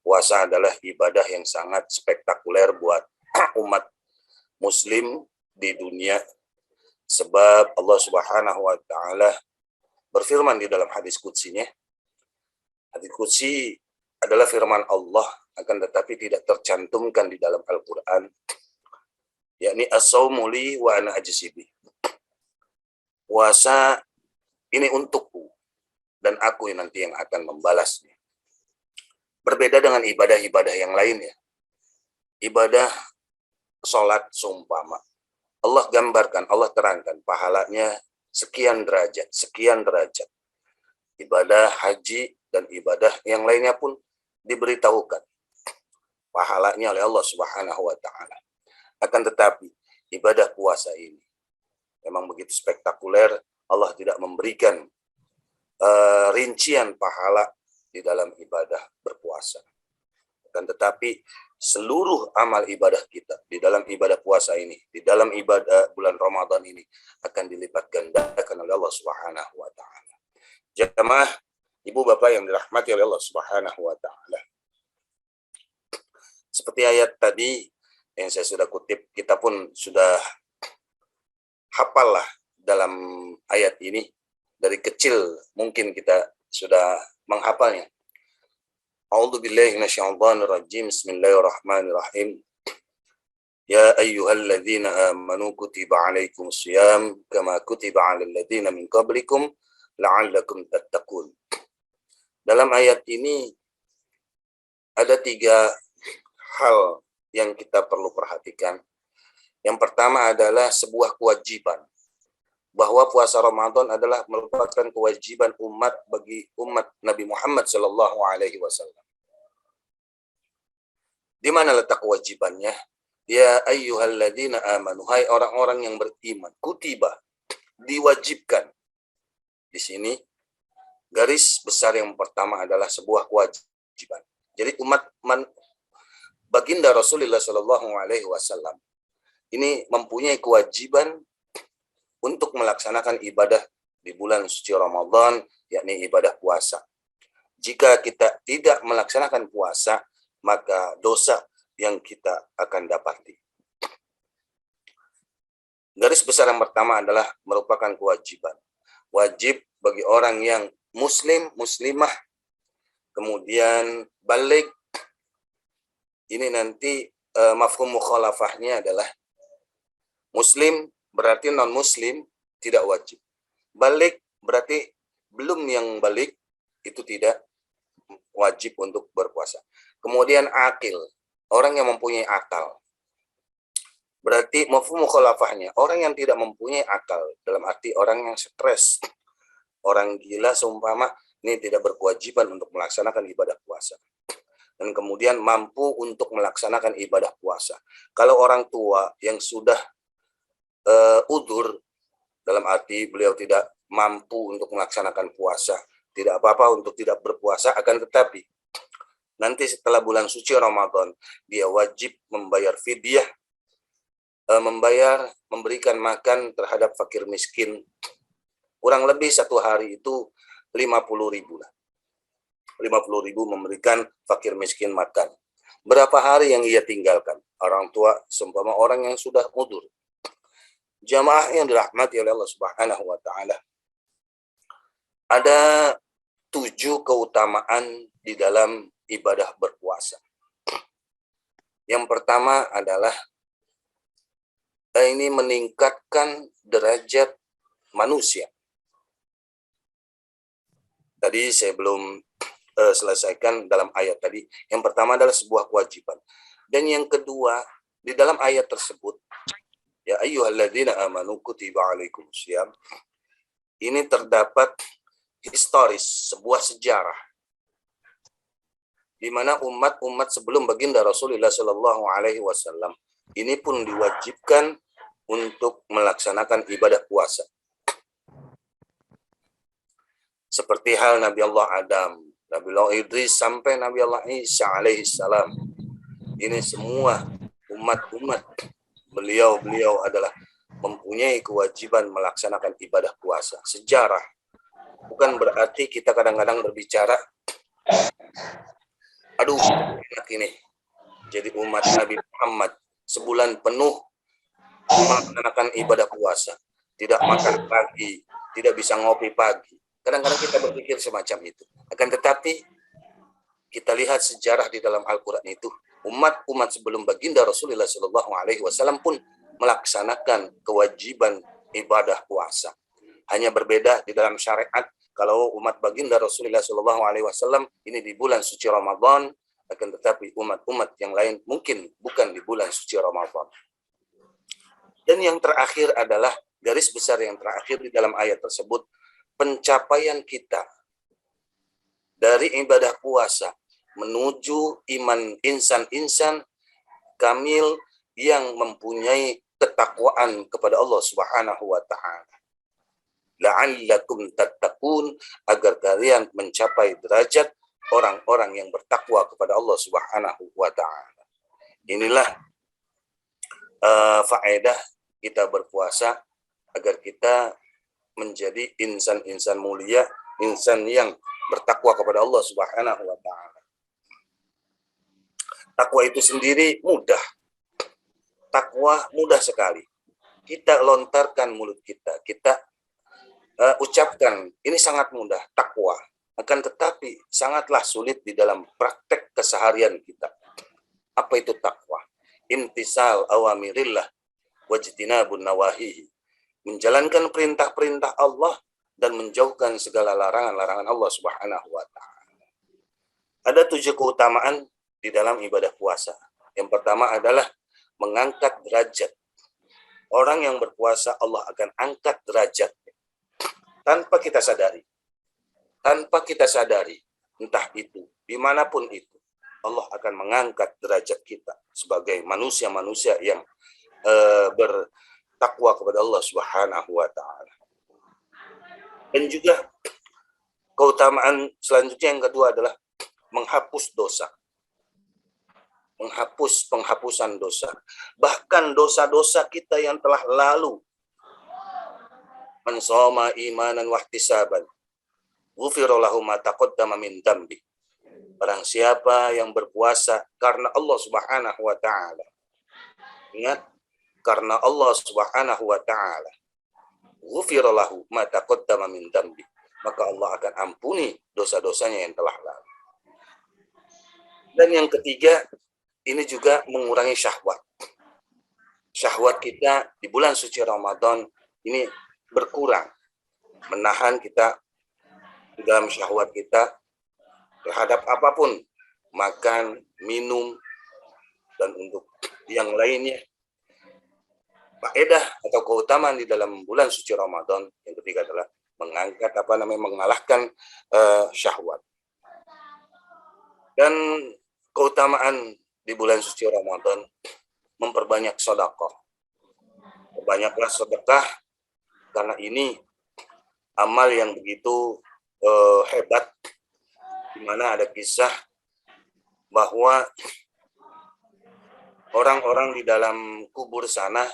puasa adalah ibadah yang sangat spektakuler buat umat muslim di dunia, sebab Allah Subhanahu wa taala berfirman di dalam hadis qudsinya. Hadis qudsi adalah firman Allah, akan tetapi tidak tercantumkan di dalam Al-Qur'an, yakni as-saumu li wa ana ajzi bi. Puasa ini untukku dan aku yang nanti yang akan membalasnya. Berbeda dengan ibadah-ibadah yang lainnya. Ibadah sholat seumpama, Allah gambarkan, Allah terangkan pahalanya sekian derajat, sekian derajat. Ibadah haji dan ibadah yang lainnya pun diberitahukan pahalanya oleh Allah Subhanahu wa taala. Akan tetapi ibadah puasa ini memang begitu spektakuler, Allah tidak memberikan rincian pahala di dalam ibadah berpuasa. Akan tetapi seluruh amal ibadah kita di dalam ibadah puasa ini, di dalam ibadah bulan Ramadan ini akan dilipat gandakan oleh Allah Subhanahu wa taala. Jamaah ibu bapak yang dirahmati oleh Allah Subhanahu wa taala. Seperti ayat tadi yang saya sudah kutip, kita pun sudah hafal lah dalam ayat ini. Dari kecil mungkin kita sudah menghafalnya. A'udzu billahi minasyaitonir rajim. Bismillahirrahmanirrahim. Ya ayyuhalladzina amanu kutiba 'alaikumus syiyam kama kutiba 'alal ladzina min qablikum la'allakum tattaqun. Dalam ayat ini ada 3 hal yang kita perlu perhatikan. Yang pertama adalah sebuah kewajiban, bahwa puasa Ramadan adalah merupakan kewajiban umat bagi umat Nabi Muhammad Sallallahu Alaihi Wasallam. Di mana letak kewajibannya? Ya ayyuhalladzina amanu, hai orang-orang yang beriman, kutiba, diwajibkan. Di sini garis besar yang pertama adalah sebuah kewajiban. Jadi baginda Rasulullah Sallallahu Alaihi Wasallam ini mempunyai kewajiban untuk melaksanakan ibadah di bulan suci Ramadan, yakni ibadah puasa. Jika kita tidak melaksanakan puasa, maka dosa yang kita akan dapati. Garis besar yang pertama adalah merupakan kewajiban. Wajib bagi orang yang muslim, muslimah, kemudian baligh. Ini nanti mafhum mukhalafahnya adalah muslim berarti non-muslim tidak wajib. Baligh berarti belum yang baligh itu tidak wajib untuk berpuasa. Kemudian akil, orang yang mempunyai akal. Berarti mafhum mukhalafahnya, orang yang tidak mempunyai akal, dalam arti orang yang stres, orang gila seumpama, ini tidak berkewajiban untuk melaksanakan ibadah puasa. Dan kemudian mampu untuk melaksanakan ibadah puasa. Kalau orang tua yang sudah udzur, dalam arti beliau tidak mampu untuk melaksanakan puasa, tidak apa-apa untuk tidak berpuasa, akan tetapi nanti setelah bulan suci Ramadan dia wajib membayar fidyah, memberikan makan terhadap fakir miskin, kurang lebih 1 hari itu 50.000 lah. 50.000 memberikan fakir miskin makan. Berapa hari yang ia tinggalkan? Orang tua seumpama orang yang sudah udzur. Jamaah yang dirahmati oleh Allah Subhanahu wa taala. Ada 7 keutamaan di dalam ibadah berpuasa. Yang pertama adalah ini meningkatkan derajat manusia. Tadi saya belum selesaikan dalam ayat tadi. Yang pertama adalah sebuah kewajiban. Dan yang kedua, di dalam ayat tersebut, ya ayyuhalladzina amanu kutiba 'alaikumus syiyam, ini terdapat historis, sebuah sejarah di mana umat-umat sebelum baginda Rasulullah Shallallahu Alaihi Wasallam ini pun diwajibkan untuk melaksanakan ibadah puasa. Seperti hal Nabi Allah Adam, Nabi Allah Idris sampai Nabi Allah Isa alaihi salam. Ini semua umat-umat beliau adalah mempunyai kewajiban melaksanakan ibadah puasa. Sejarah bukan berarti kita kadang-kadang berbicara Aduh, enak ini. Jadi umat Nabi Muhammad sebulan penuh melaksanakan ibadah puasa, tidak makan pagi, tidak bisa ngopi pagi. Kadang-kadang kita berpikir semacam itu. Akan tetapi kita lihat sejarah di dalam Al-Quran itu, umat-umat sebelum baginda Rasulullah SAW pun melaksanakan kewajiban ibadah puasa. Hanya berbeda di dalam syariat. Kalau umat baginda Rasulullah SAW ini di bulan suci Ramadan, akan tetapi umat-umat yang lain mungkin bukan di bulan suci Ramadan. Dan yang terakhir adalah garis besar yang terakhir di dalam ayat tersebut, pencapaian kita dari ibadah puasa menuju iman insan-insan kamil yang mempunyai ketakwaan kepada Allah Subhanahu wa taala. La'allakum tattaqun, agar kalian mencapai derajat orang-orang yang bertakwa kepada Allah Subhanahu wa taala. Inilah faedah kita berpuasa, agar kita menjadi insan-insan mulia, insan yang bertakwa kepada Allah Subhanahu wa taala. Takwa itu sendiri mudah. Takwa mudah sekali. Kita lontarkan mulut kita, kita ucapkan, ini sangat mudah, takwa. Akan tetapi sangatlah sulit di dalam praktek keseharian kita. Apa itu takwa? Imtisal awamirillah wajtinabun nawahihi. Menjalankan perintah-perintah Allah dan menjauhkan segala larangan-larangan Allah Subhanahu wa taala. Ada 7 keutamaan di dalam ibadah puasa. Yang pertama adalah mengangkat derajat. Orang yang berpuasa Allah akan angkat derajatnya tanpa kita sadari. Tanpa kita sadari, entah itu dimanapun itu, Allah akan mengangkat derajat kita sebagai manusia-manusia yang bertakwa kepada Allah Subhanahu wa taala. Dan juga keutamaan selanjutnya yang kedua adalah menghapus dosa. Penghapusan dosa. Bahkan dosa-dosa kita yang telah lalu. Man shoma imanan wahtisaban, ghufira lahu ma taqaddama min dambi. Barang siapa yang berpuasa karena Allah Subhanahu wa taala. Ingat, karena Allah Subhanahu wa taala. Ghufira lahu ma taqaddama min dambi. Maka Allah akan ampuni dosa-dosanya yang telah lalu. Dan yang ketiga, ini juga mengurangi syahwat. Syahwat kita di bulan suci Ramadan ini berkurang. Menahan kita di dalam syahwat kita terhadap apapun, makan, minum, dan untuk yang lainnya. Faedah atau keutamaan di dalam bulan suci Ramadan yang ketiga adalah mengalahkan syahwat. Dan keutamaan di bulan suci Ramadan, memperbanyak sedekah. Banyaklah sedekah, karena ini amal yang begitu hebat, di mana ada kisah bahwa orang-orang di dalam kubur sana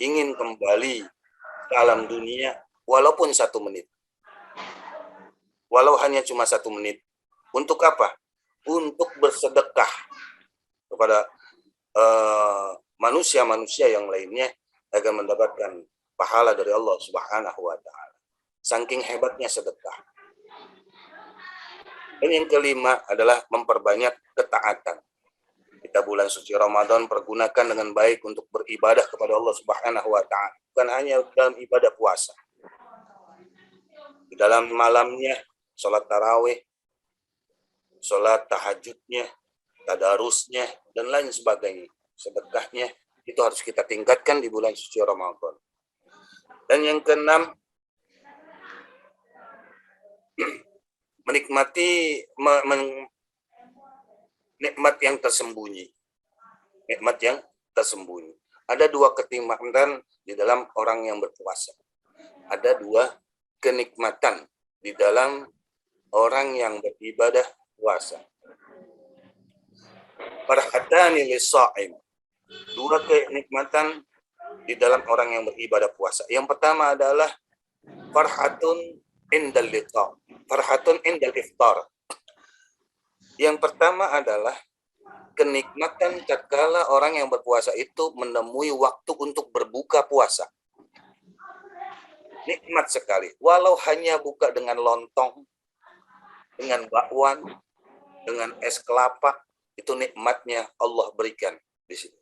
ingin kembali ke alam dunia walaupun 1 menit. Walau hanya cuma 1 menit. Untuk apa? Untuk bersedekah kepada manusia-manusia yang lainnya agar mendapatkan pahala dari Allah Subhanahu wa taala. Saking hebatnya sedekah. Dan yang kelima adalah memperbanyak ketaatan. Kita bulan suci Ramadan pergunakan dengan baik untuk beribadah kepada Allah Subhanahu wa taala. Bukan hanya dalam ibadah puasa. Di dalam malamnya, sholat tarawih, sholat tahajudnya, tadarusnya, dan lain sebagainya. Sedekahnya itu harus kita tingkatkan di bulan suci Ramadan. Dan yang keenam, menikmati nikmat yang tersembunyi. Nikmat yang tersembunyi. Ada 2 kenikmatan di dalam orang yang berpuasa. Ada 2 kenikmatan di dalam orang yang beribadah puasa. Farhatani lis-sha'im. 2 kenikmatan di dalam orang yang beribadah puasa. Yang pertama adalah farhatun indal liqa, farhatun indal iftar. Yang pertama adalah kenikmatan tatkala orang yang berpuasa itu menemui waktu untuk berbuka puasa. Nikmat sekali. Walau hanya buka dengan lontong, dengan bakwan, dengan es kelapa, itu nikmatnya Allah berikan di situ.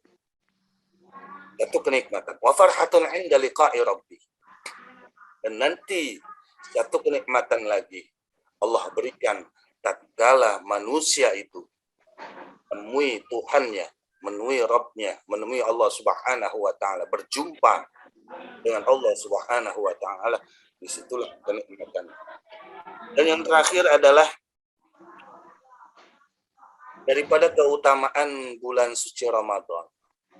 Itu kenikmatan. Wa farhatun 'inda liqa'i rabbi. Dan nanti satu kenikmatan lagi Allah berikan tatkala manusia itu menemui Tuhannya, menemui Rabbnya, menemui Allah Subhanahu wa taala, berjumpa dengan Allah Subhanahu wa taala, disitulah kenikmatan. Dan yang terakhir adalah daripada keutamaan bulan suci Ramadan.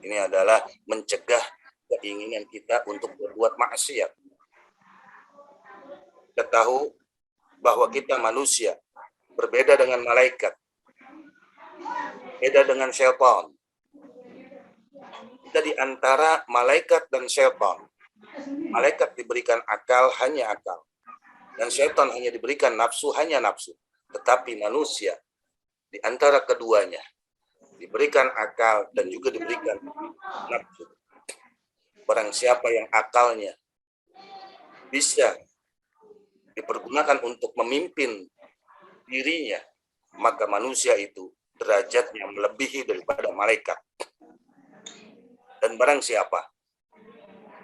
Ini adalah mencegah keinginan kita untuk berbuat maksiat. Kita tahu bahwa kita manusia, berbeda dengan malaikat, beda dengan syaitan. Kita di antara malaikat dan syaitan. Malaikat diberikan akal, hanya akal. Dan syaitan hanya diberikan nafsu, hanya nafsu. Tetapi manusia, di antara keduanya, diberikan akal dan juga diberikan nafsu. Barang siapa yang akalnya bisa dipergunakan untuk memimpin dirinya, maka manusia itu derajatnya melebihi daripada malaikat. Dan barang siapa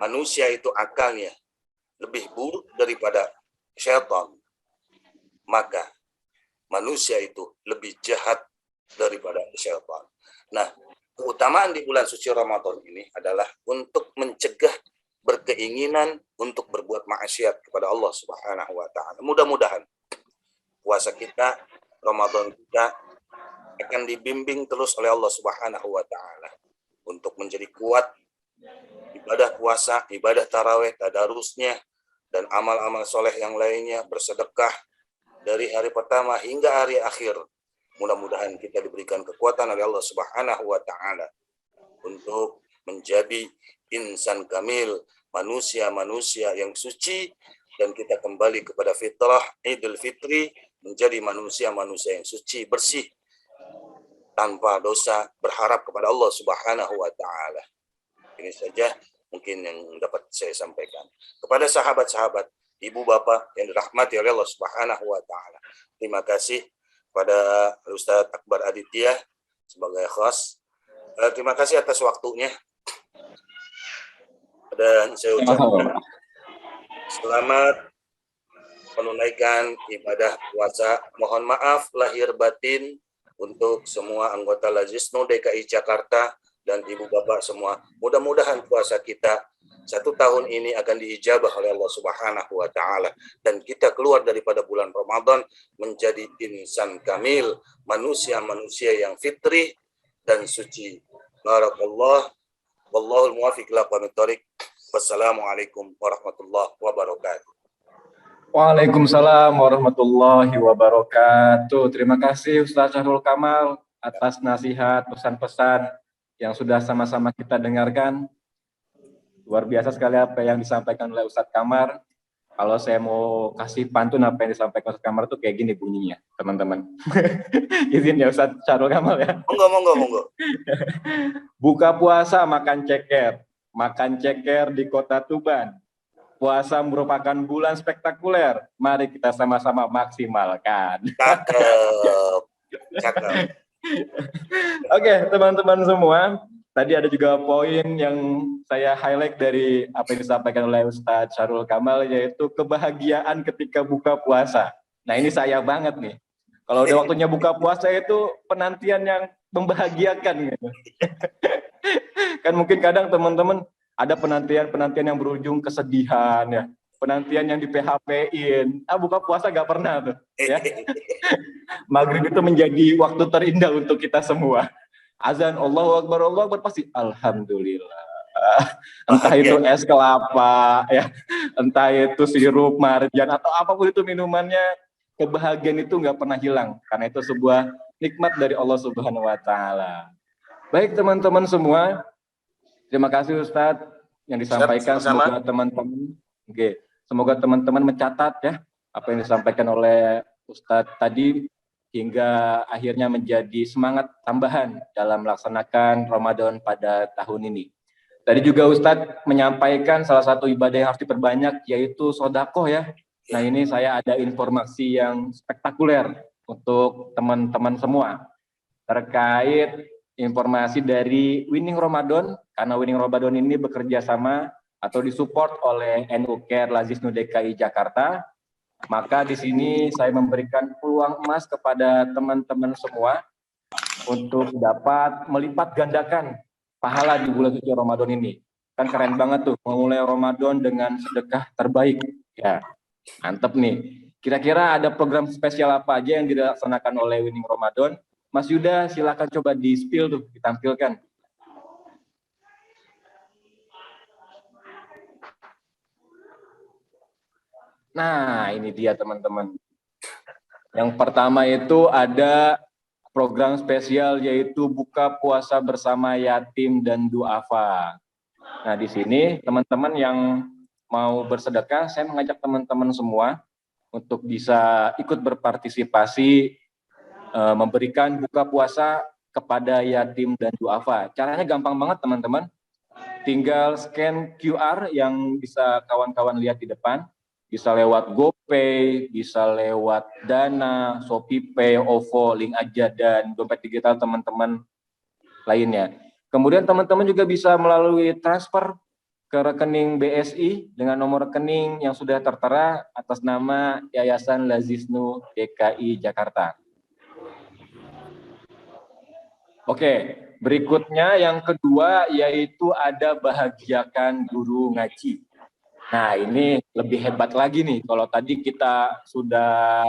manusia itu akalnya lebih buruk daripada syaitan, maka manusia itu lebih jahat daripada syaitan. Nah, keutamaan di bulan suci Ramadan ini adalah untuk mencegah berkeinginan untuk berbuat maksiat kepada Allah Subhanahu wa taala. Mudah-mudahan puasa kita, Ramadan kita akan dibimbing terus oleh Allah Subhanahu wa taala untuk menjadi kuat ibadah puasa, ibadah tarawih, tadarusnya, dan amal-amal soleh yang lainnya, bersedekah dari hari pertama hingga hari akhir. Mudah-mudahan kita diberikan kekuatan oleh Allah Subhanahu wa taala untuk menjadi insan kamil, manusia-manusia yang suci, dan kita kembali kepada fitrah Idul Fitri, menjadi manusia-manusia yang suci, bersih, tanpa dosa, berharap kepada Allah Subhanahu wa taala. Ini saja mungkin yang dapat saya sampaikan. Kepada sahabat-sahabat, ibu bapak yang dirahmati oleh Allah Subhanahu wa taala, terima kasih pada Ustadz Akbar Aditya sebagai host. Terima kasih atas waktunya. Dan saya ucapkan selamat menunaikan ibadah puasa. Mohon maaf lahir batin untuk semua anggota Lajisnu DKI Jakarta dan ibu bapak semua. Mudah-mudahan puasa kita 1 tahun ini akan diijabah oleh Allah Subhanahu wa taala, dan kita keluar daripada bulan Ramadan menjadi insan kamil, manusia-manusia yang fitri dan suci. Barakallah, wallahul muwaffiq ila aqwamit thoriq. Wassalamualaikum warahmatullahi wabarakatuh. Waalaikumsalam warahmatullahi wabarakatuh. Terima kasih Ustaz Syahrul Kamal atas nasihat, pesan-pesan yang sudah sama-sama kita dengarkan. Luar biasa sekali apa yang disampaikan oleh Ustadz Kamar. Kalau saya mau kasih pantun apa yang disampaikan Ustadz Kamar itu kayak gini bunyinya, teman-teman. Izin ya Ustadz Syahrul Kamal ya. Monggo. Buka puasa makan ceker di kota Tuban. Puasa merupakan bulan spektakuler. Mari kita sama-sama maksimalkan. Cakep. Oke, teman-teman semua. Tadi ada juga poin yang saya highlight dari apa yang disampaikan oleh Ustadz Syahrul Kamal, yaitu kebahagiaan ketika buka puasa. Nah ini saya banget nih. Kalau udah waktunya buka puasa itu penantian yang membahagiakan gitu. Kan mungkin kadang teman-teman ada penantian yang berujung kesedihan ya. Penantian yang di PHP-in. Buka puasa gak pernah tuh. Ya. Maghrib itu menjadi waktu terindah untuk kita semua. Azan Allahu Akbar pasti alhamdulillah. Entah itu es kelapa ya, entah itu sirup marjan atau apapun itu minumannya, kebahagiaan itu nggak pernah hilang karena itu sebuah nikmat dari Allah Subhanahu wa taala. Baik teman-teman semua, terima kasih Ustadz yang disampaikan. Semoga teman-teman mencatat ya apa yang disampaikan oleh Ustadz tadi. hingga akhirnya menjadi semangat tambahan dalam melaksanakan Ramadan pada tahun ini. Tadi juga Ustadz menyampaikan salah satu ibadah yang harus diperbanyak yaitu sodakoh ya. Nah ini saya ada informasi yang spektakuler untuk teman-teman semua terkait informasi dari Winning Ramadan, karena Winning Ramadan ini bekerja sama atau disupport oleh NU Care Lazisnu DKI Jakarta. Maka di sini saya memberikan peluang emas kepada teman-teman semua untuk dapat melipat gandakan pahala di bulan suci Ramadan ini. Kan keren banget tuh, memulai Ramadan dengan sedekah terbaik. Ya, mantep nih. Kira-kira ada program spesial apa aja yang dilaksanakan oleh Winning Ramadan? Mas Yuda, silakan coba di-spill tuh, ditampilkan. Nah, ini dia teman-teman. Yang pertama itu ada program spesial yaitu buka puasa bersama yatim dan duafa. Nah, di sini teman-teman yang mau bersedekah, saya mengajak teman-teman semua untuk bisa ikut berpartisipasi memberikan buka puasa kepada yatim dan duafa. Caranya gampang banget teman-teman. Tinggal scan QR yang bisa kawan-kawan lihat di depan. Bisa lewat GoPay, bisa lewat Dana, ShopeePay, OVO, link aja, dan dompet digital teman-teman lainnya. Kemudian teman-teman juga bisa melalui transfer ke rekening BSI dengan nomor rekening yang sudah tertera atas nama Yayasan Lazisnu DKI Jakarta. Oke, berikutnya yang kedua yaitu ada bahagiakan guru ngaji. Nah, ini lebih hebat lagi nih. Kalau tadi kita sudah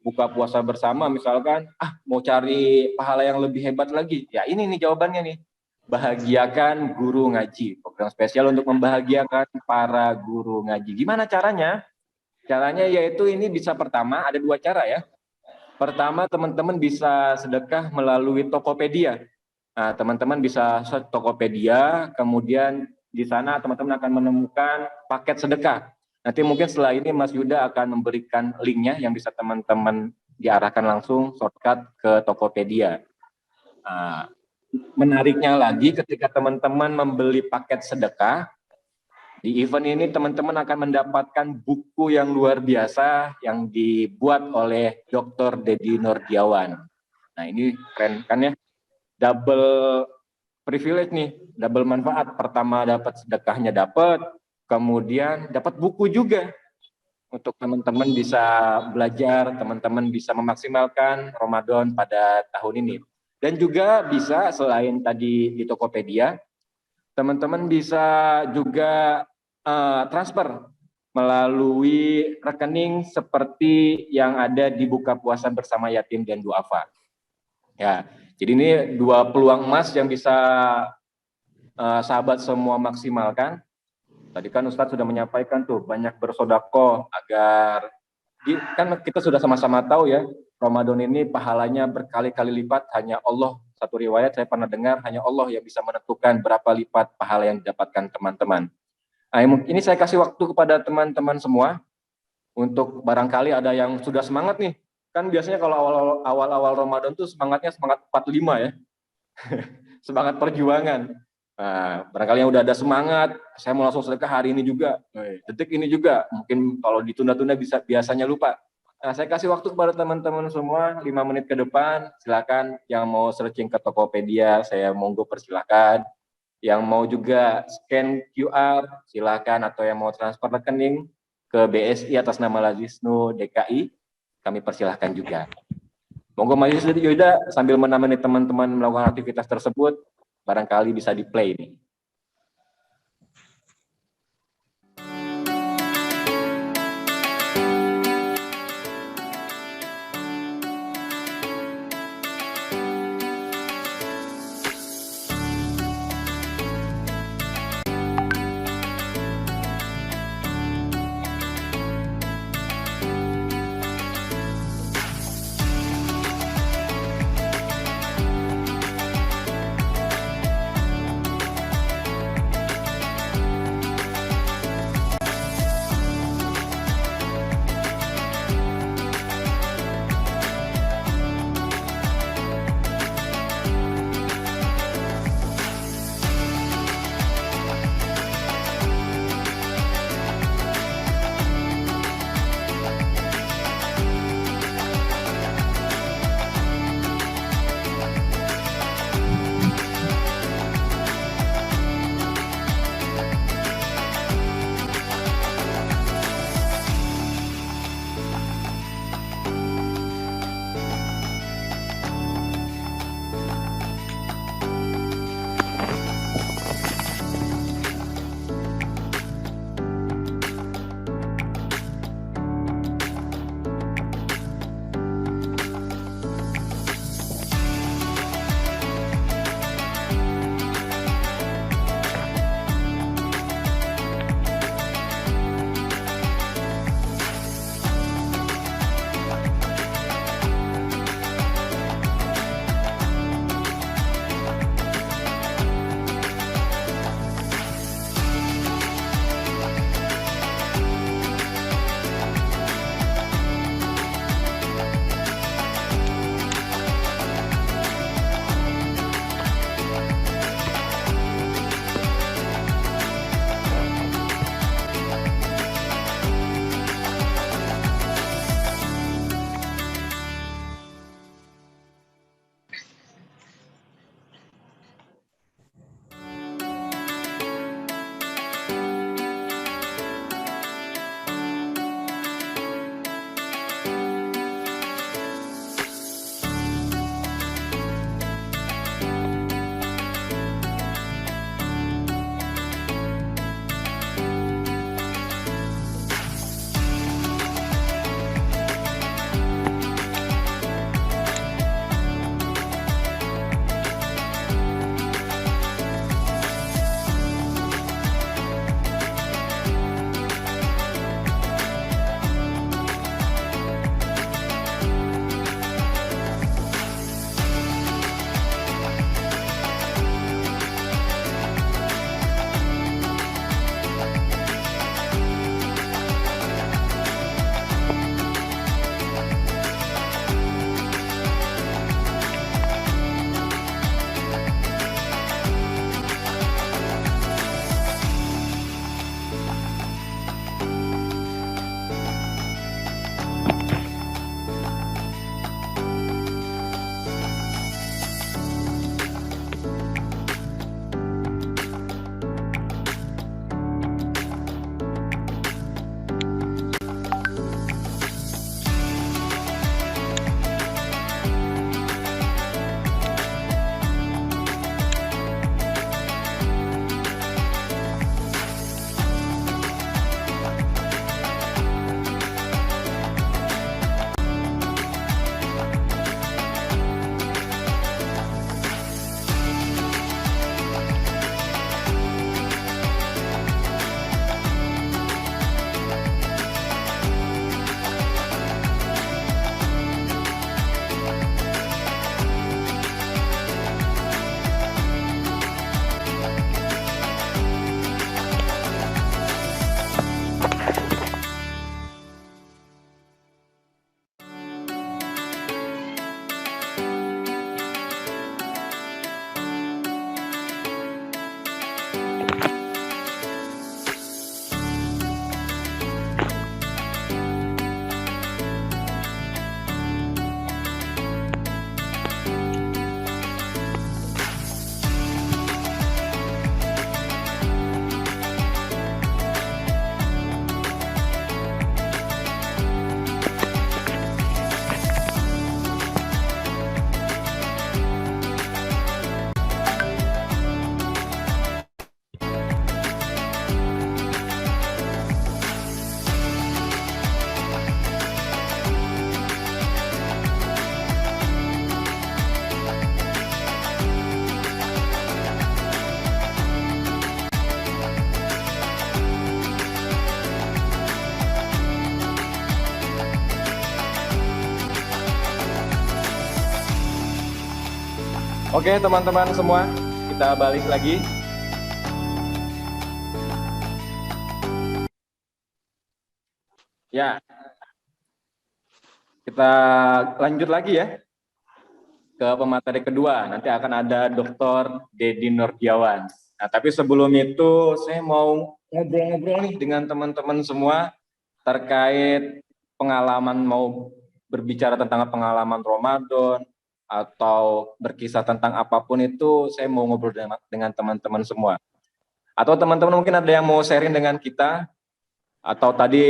buka puasa bersama, misalkan, mau cari pahala yang lebih hebat lagi. Ya, ini nih jawabannya nih. Bahagiakan guru ngaji. Program spesial untuk membahagiakan para guru ngaji. Gimana caranya? Caranya yaitu ini bisa pertama, ada dua cara ya. Pertama, teman-teman bisa sedekah melalui Tokopedia. Nah, teman-teman bisa search Tokopedia, kemudian di sana teman-teman akan menemukan paket sedekah. Nanti mungkin setelah ini Mas Yuda akan memberikan linknya yang bisa teman-teman diarahkan langsung shortcut ke Tokopedia. Nah, menariknya lagi ketika teman-teman membeli paket sedekah, di event ini teman-teman akan mendapatkan buku yang luar biasa yang dibuat oleh Dr. Dedi Nordiawan. Nah ini keren kan ya, double privilege nih, double manfaat. Pertama dapat sedekahnya dapat, kemudian dapat buku juga untuk teman-teman bisa belajar, teman-teman bisa memaksimalkan Ramadan pada tahun ini. Dan juga bisa selain tadi di Tokopedia, teman-teman bisa juga transfer melalui rekening seperti yang ada di buka puasa bersama yatim dan duafa. Ya, jadi ini dua peluang emas yang bisa sahabat semua maksimalkan. Tadi kan Ustadz sudah menyampaikan tuh banyak bersodakoh agar kan kita sudah sama-sama tahu ya, Ramadan ini pahalanya berkali-kali lipat. Hanya Allah, satu riwayat saya pernah dengar, hanya Allah yang bisa menentukan berapa lipat pahala yang didapatkan teman-teman. Nah, ini saya kasih waktu kepada teman-teman semua untuk barangkali ada yang sudah semangat nih. Kan biasanya kalau awal-awal Ramadan tuh semangatnya semangat 45 ya. Semangat perjuangan. Nah, barangkali yang udah ada semangat, saya mau langsung sedekah hari ini juga, detik ini juga. Mungkin kalau ditunda-tunda biasanya lupa. Nah, saya kasih waktu kepada teman-teman semua 5 menit ke depan. Silakan yang mau searching ke Tokopedia, saya monggo persilakan. Yang mau juga scan QR, silakan, atau yang mau transfer rekening ke BSI atas nama Lazisnu DKI, kami persilahkan juga. Monggo Mas Yuda sambil menemani teman-teman melakukan aktivitas tersebut, barangkali bisa di-play nih. Oke, teman-teman semua, kita balik lagi. Ya, kita lanjut lagi ya ke pemateri kedua. Nanti akan ada Dr. Dedi Nordiawan. Nah, tapi sebelum itu saya mau ngobrol-ngobrol nih dengan teman-teman semua terkait pengalaman, mau berbicara tentang pengalaman Ramadan atau berkisah tentang apapun itu, saya mau ngobrol dengan teman-teman semua. Atau teman-teman mungkin ada yang mau sharing dengan kita, atau tadi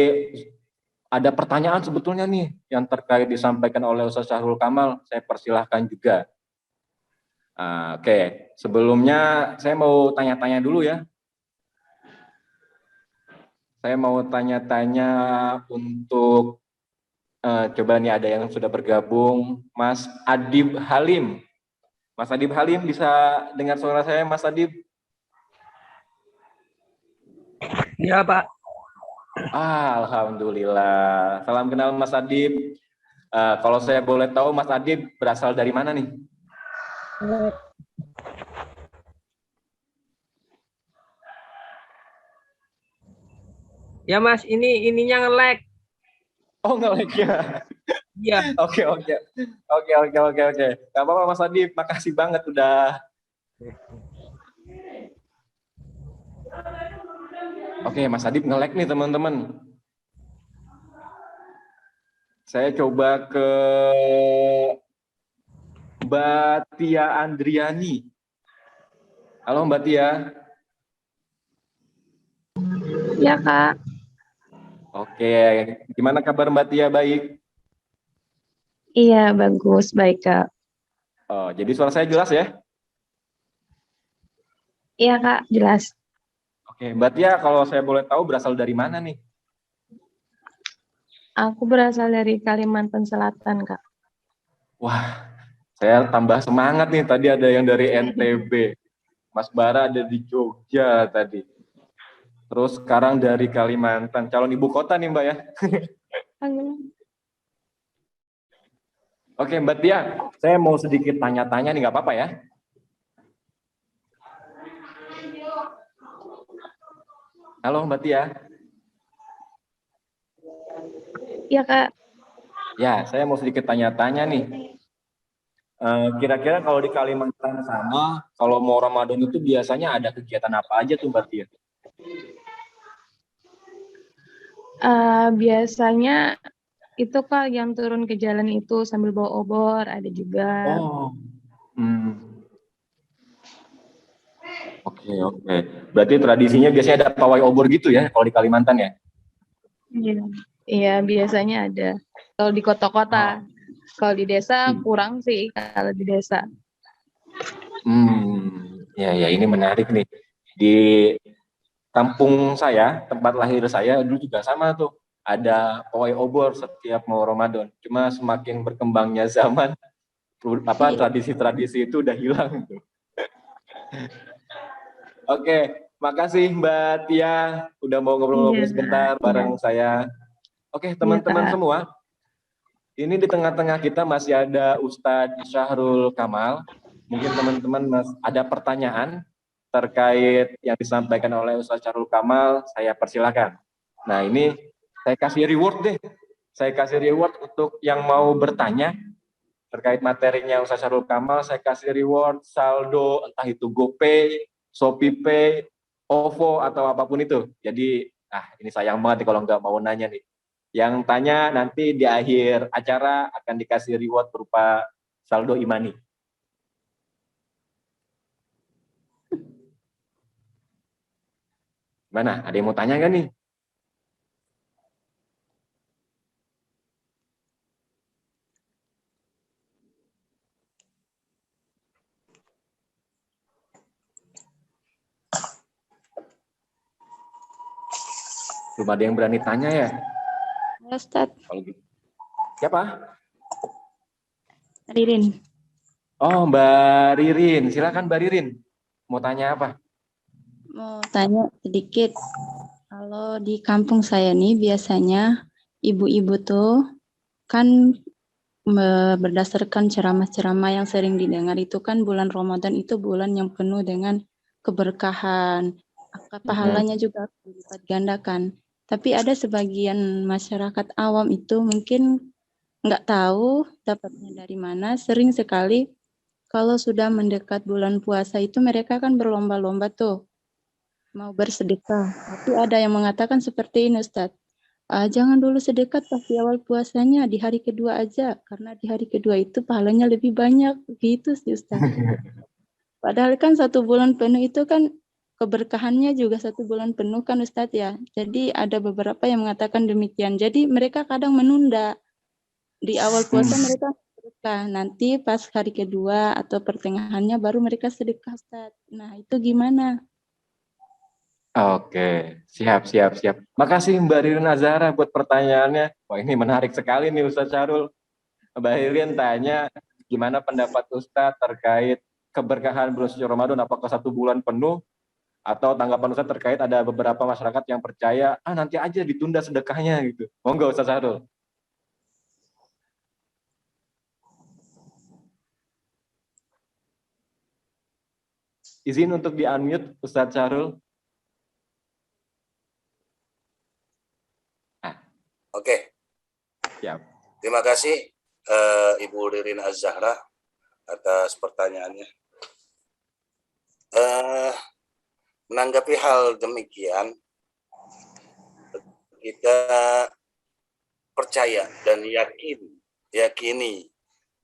ada pertanyaan sebetulnya nih yang terkait disampaikan oleh Ustaz Syahrul Kamal, saya persilahkan juga. Oke, sebelumnya saya mau tanya-tanya dulu ya. Saya mau tanya-tanya untuk coba nih ada yang sudah bergabung, Mas Adib Halim. Mas Adib Halim, bisa dengar suara saya, Mas Adib? Ya, Pak. Alhamdulillah. Salam kenal Mas Adib. Kalau saya boleh tahu, Mas Adib berasal dari mana nih? Ya, Mas, ininya nge-lag. Oh, nge-lag ya. Iya. Oke. Gak apa-apa Mas Adib, makasih banget udah. Oke, Mas Adib nge-lag nih teman-teman. Saya coba ke Mbak Tia Andriani. Halo Mbak Tia. Ya, Kak. Oke, gimana kabar Mbak Tia? Baik? Iya, bagus. Baik, Kak. Oh, jadi suara saya jelas ya? Iya, Kak. Jelas. Oke, Mbak Tia, kalau saya boleh tahu berasal dari mana nih? Aku berasal dari Kalimantan Selatan, Kak. Wah, saya tambah semangat nih. Tadi ada yang dari NTB. Mas Bara ada di Jogja tadi. Terus sekarang dari Kalimantan. Calon ibu kota nih Mbak ya? Oke Mbak Tia, saya mau sedikit tanya-tanya nih, nggak apa-apa ya? Halo Mbak Tia. Iya, Kak. Ya, saya mau sedikit tanya-tanya nih. Kira-kira kalau di Kalimantan sana, kalau mau Ramadan itu biasanya ada kegiatan apa aja tuh Mbak Tia? Biasanya itu, Kak, yang turun ke jalan itu sambil bawa obor, ada juga. Oh, Oke. Berarti tradisinya biasanya ada pawai obor gitu ya, kalau di Kalimantan ya? Iya, biasanya ada. Kalau di kota-kota. Kalau di desa kurang sih, kalau di desa. Ya, ini menarik nih. Di kampung saya, tempat lahir saya dulu juga sama tuh. Ada pawai obor setiap mau Ramadan. Cuma semakin berkembangnya zaman, tradisi-tradisi itu udah hilang. Oke, makasih Mbak Tia udah mau ngobrol-ngobrol sebentar bareng saya. Oke, teman-teman semua. Ini di tengah-tengah kita masih ada Ustadz Syahrul Kamal. Mungkin teman-teman ada pertanyaan terkait yang disampaikan oleh Ustadz Syahrul Kamal, saya persilakan. Nah, ini saya kasih reward deh. Saya kasih reward untuk yang mau bertanya terkait materinya Ustadz Syahrul Kamal. Saya kasih reward saldo, entah itu GoPay, ShopeePay, OVO, atau apapun itu. Jadi, ini sayang banget nih kalau nggak mau nanya nih. Yang tanya nanti di akhir acara akan dikasih reward berupa saldo imani. Mana? Ada yang mau tanya nggak nih? Belum ada yang berani tanya ya? Halo, Ustadz. Siapa? Ririn. Oh, Mbak Ririn. Silakan Mbak Ririn. Mau tanya apa? Mau tanya sedikit. Kalau di kampung saya nih biasanya ibu-ibu tuh kan berdasarkan ceramah-ceramah yang sering didengar itu kan bulan Ramadan itu bulan yang penuh dengan keberkahan. Pahalanya juga dilipat gandakan. Tapi ada sebagian masyarakat awam itu mungkin nggak tahu dapatnya dari mana. Sering sekali kalau sudah mendekat bulan puasa itu mereka kan berlomba-lomba tuh mau bersedekah. Tapi ada yang mengatakan seperti ini Ustadz. Jangan dulu sedekah pas di awal puasanya, di hari kedua aja. Karena di hari kedua itu pahalanya lebih banyak. Gitu sih Ustaz. Padahal kan 1 bulan penuh itu kan keberkahannya juga 1 bulan penuh kan Ustadz ya. Jadi ada beberapa yang mengatakan demikian. Jadi mereka kadang menunda. Di awal puasa mereka sedekah. Nanti pas hari kedua atau pertengahannya baru mereka sedekah Ustadz. Nah itu gimana? Oke, siap. Makasih Mbak Ririn Azhara buat pertanyaannya. Wah ini menarik sekali nih Ustadz Syarul. Mbak Ririn tanya, gimana pendapat Ustadz terkait keberkahan bulan suci Ramadan, apakah 1 bulan penuh, atau tanggapan Ustadz terkait ada beberapa masyarakat yang percaya, nanti aja ditunda sedekahnya gitu. Monggo Ustadz Syarul. Izin untuk di-unmute Ustadz Syarul. Oke. Siap. Terima kasih Ibu Ririn Az-Zahra atas pertanyaannya. Menanggapi hal demikian, kita percaya dan yakini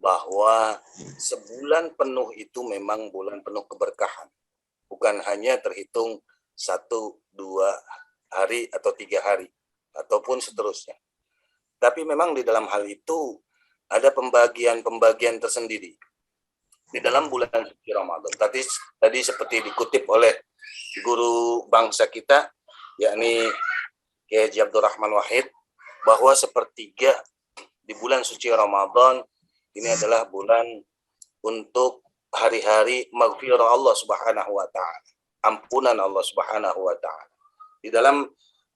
bahwa sebulan penuh itu memang bulan penuh keberkahan. Bukan hanya terhitung 1, 2 hari atau 3 hari, ataupun seterusnya. Tapi memang di dalam hal itu ada pembagian tersendiri. Di dalam bulan suci Ramadan. Tadi seperti dikutip oleh guru bangsa kita, yakni Kiai Haji Abdul Rahman Wahid, bahwa sepertiga di bulan suci Ramadan ini adalah bulan untuk hari-hari maghfirah Allah Subhanahu wa taala, ampunan Allah Subhanahu wa taala. Di dalam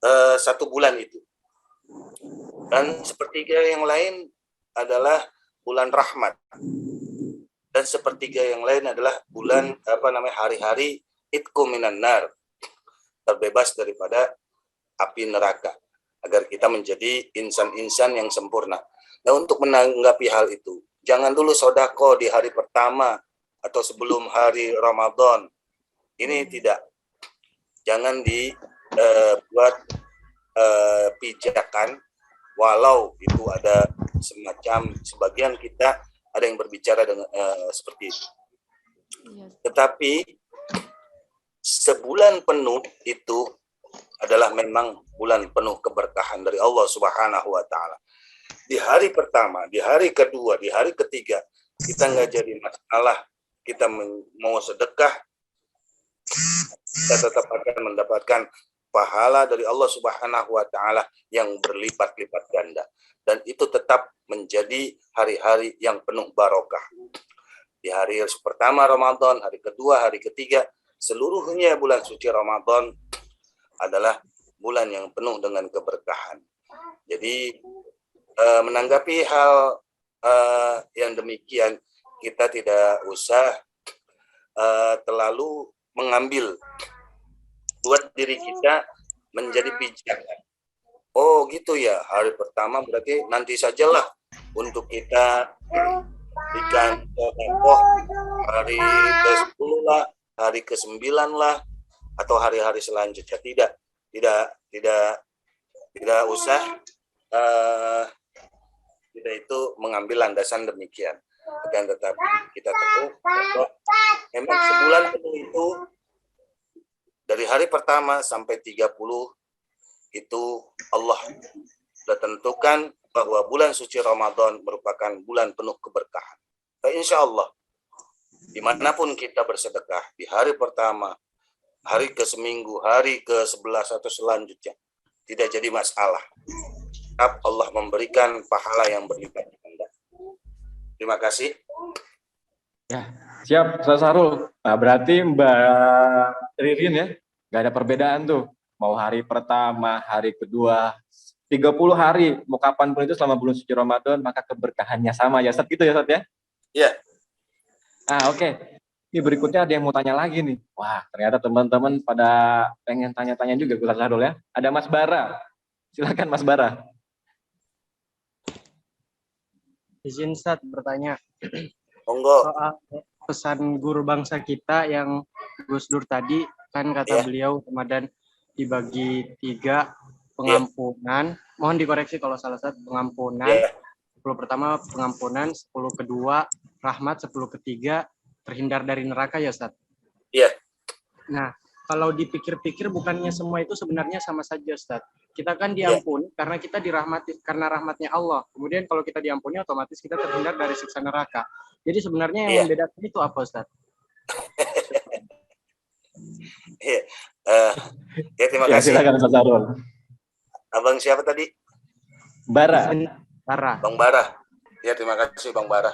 1 bulan itu. Dan sepertiga yang lain adalah bulan rahmat. Dan sepertiga yang lain adalah bulan hari-hari itqu minan nar, terbebas daripada api neraka, agar kita menjadi insan-insan yang sempurna. Nah, untuk menanggapi hal itu, jangan dulu sodako di hari pertama atau sebelum hari Ramadan. Ini tidak. Jangan dibuat pijakan, walau itu ada semacam sebagian kita ada yang berbicara dengan seperti itu. Tetapi sebulan penuh itu adalah memang bulan penuh keberkahan dari Allah Subhanahu wa taala. Di hari pertama, di hari kedua, di hari ketiga, kita nggak jadi masalah. Kita mau sedekah, kita tetap akan mendapatkan pahala dari Allah Subhanahu wa taala yang berlipat-lipat ganda, dan itu tetap menjadi hari-hari yang penuh barokah. Di hari pertama Ramadan, hari kedua, hari ketiga, seluruhnya bulan suci Ramadan adalah bulan yang penuh dengan keberkahan. Jadi menanggapi hal yang demikian, kita tidak usah terlalu mengambil buat diri kita menjadi pijakan. Oh gitu ya, hari pertama berarti nanti sajalah untuk kita berikan sedekah, hari ke-10 lah, hari ke-9 lah, atau hari-hari selanjutnya. Tidak usah kita itu mengambil landasan demikian. Dan tetapi kita tahu bahwa memang sebulan penuh itu dari hari pertama sampai 30 itu Allah sudah tentukan bahwa bulan suci Ramadan merupakan bulan penuh keberkahan. Dan insya Allah dimanapun kita bersedekah, di hari pertama, hari ke-seminggu, hari ke-11 atau selanjutnya, tidak jadi masalah. Tetap Allah memberikan pahala yang berlipat ganda. Terima kasih. Ya, siap, Ustaz Syarul. Nah, berarti Mbak Ririn ya, nggak ada perbedaan tuh. Mau hari pertama, hari kedua, 30 hari, mau kapan pun itu selama bulan suci Ramadan, maka keberkahannya sama ya Ustaz, gitu ya Ustaz ya? Iya. Oke. Ini berikutnya ada yang mau tanya lagi nih. Wah, ternyata teman-teman pada pengen tanya-tanya juga Ustaz Syahrul ya. Ada Mas Bara. Silakan Mas Bara. Izin Ustaz bertanya Monggo. soal pesan guru bangsa kita yang Gus Dur tadi, kan kata Iya. beliau Ramadan dibagi 3, pengampunan, mohon dikoreksi kalau salah, Ustaz, pengampunan, Iya. 10 pertama pengampunan, 10 kedua rahmat, 10 ketiga terhindar dari neraka ya Ustaz. Iya. Nah, kalau dipikir-pikir bukannya semua itu sebenarnya sama saja Ustaz. Kita kan diampuni karena kita dirahmati, karena rahmatnya Allah. Kemudian kalau kita diampuni otomatis kita terhindar dari siksa neraka. Jadi sebenarnya yang Iya. membedakan itu apa Ustaz? Iya. Ya, terima Ya, kasih. silakan Ustaz Syahrul. Abang siapa tadi? Bara. Sarah. Bang Bara. Ya, terima kasih Bang Bara.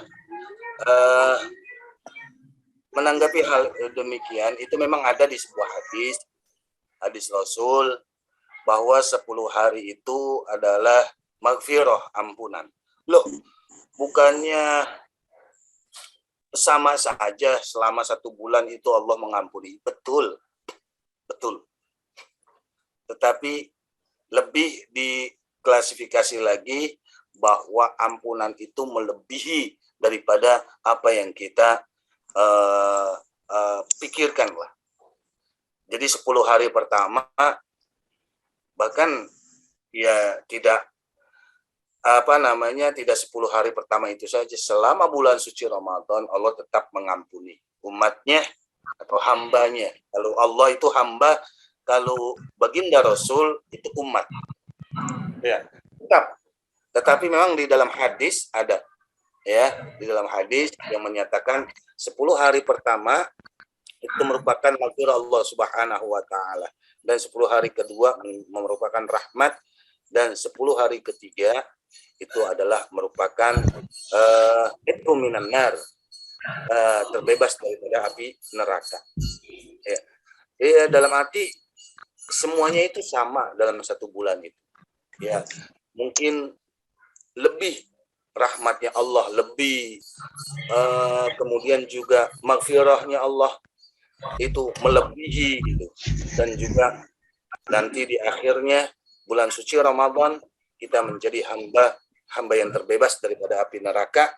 Menanggapi hal demikian, itu memang ada di sebuah hadis Rasul, bahwa 10 hari itu adalah maghfirah, ampunan. Loh, bukannya sama saja selama 1 bulan itu Allah mengampuni? Betul. Tetapi lebih diklasifikasi lagi bahwa ampunan itu melebihi daripada apa yang kita pikirkan lah. Jadi 10 hari pertama bahkan ya tidak tidak 10 hari pertama itu saja, selama bulan suci Ramadan Allah tetap mengampuni umatnya atau hambanya. Kalau Allah itu hamba, kalau baginda Rasul itu umat. Ya, tetap. Tetapi memang di dalam hadis ada, ya, di dalam hadis yang menyatakan 10 hari pertama itu merupakan maghfirah Allah Subhanahu wa taala, dan 10 hari kedua merupakan rahmat, dan 10 hari ketiga itu adalah merupakan itu minan nar, terbebas daripada api neraka. Ya. Ya, dalam arti semuanya itu sama dalam 1 bulan itu. Ya, mungkin lebih rahmatnya Allah, lebih kemudian juga maghfirahnya Allah itu melebihi gitu. Dan juga nanti di akhirnya bulan suci Ramadan kita menjadi hamba yang terbebas daripada api neraka.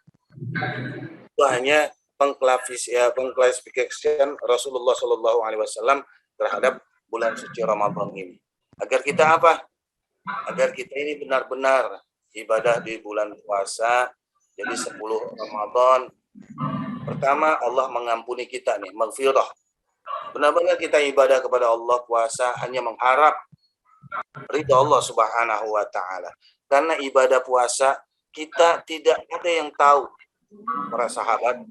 Itu hanya pengklasifikasian Rasulullah Shallallahu Alaihi Wasallam terhadap bulan suci Ramadan ini. Agar kita apa? Agar kita ini benar-benar ibadah di bulan puasa. Jadi 10 Ramadan pertama Allah mengampuni kita nih, maghfirah. Benar-benar kita ibadah kepada Allah, puasa hanya mengharap ridha Allah Subhanahu wa taala. Karena ibadah puasa kita tidak ada yang tahu, para sahabat,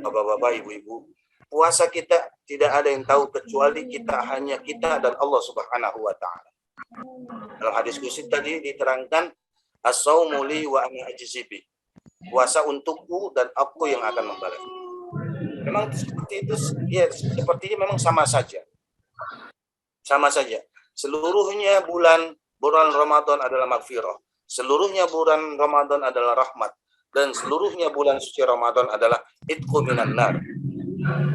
bapak-bapak, ibu-ibu. Puasa kita tidak ada yang tahu kecuali hanya kita dan Allah Subhanahu wa taala. Dalam hadis qudsi tadi diterangkan, as-saumu li wa ana ajzi bi. Puasa untukku dan aku yang akan membalas. Memang seperti itu, ya, sepertinya memang sama saja. Sama saja. Seluruhnya bulan Ramadan adalah maghfirah. Seluruhnya bulan Ramadan adalah rahmat. Dan seluruhnya bulan suci Ramadan adalah itqu minan nar.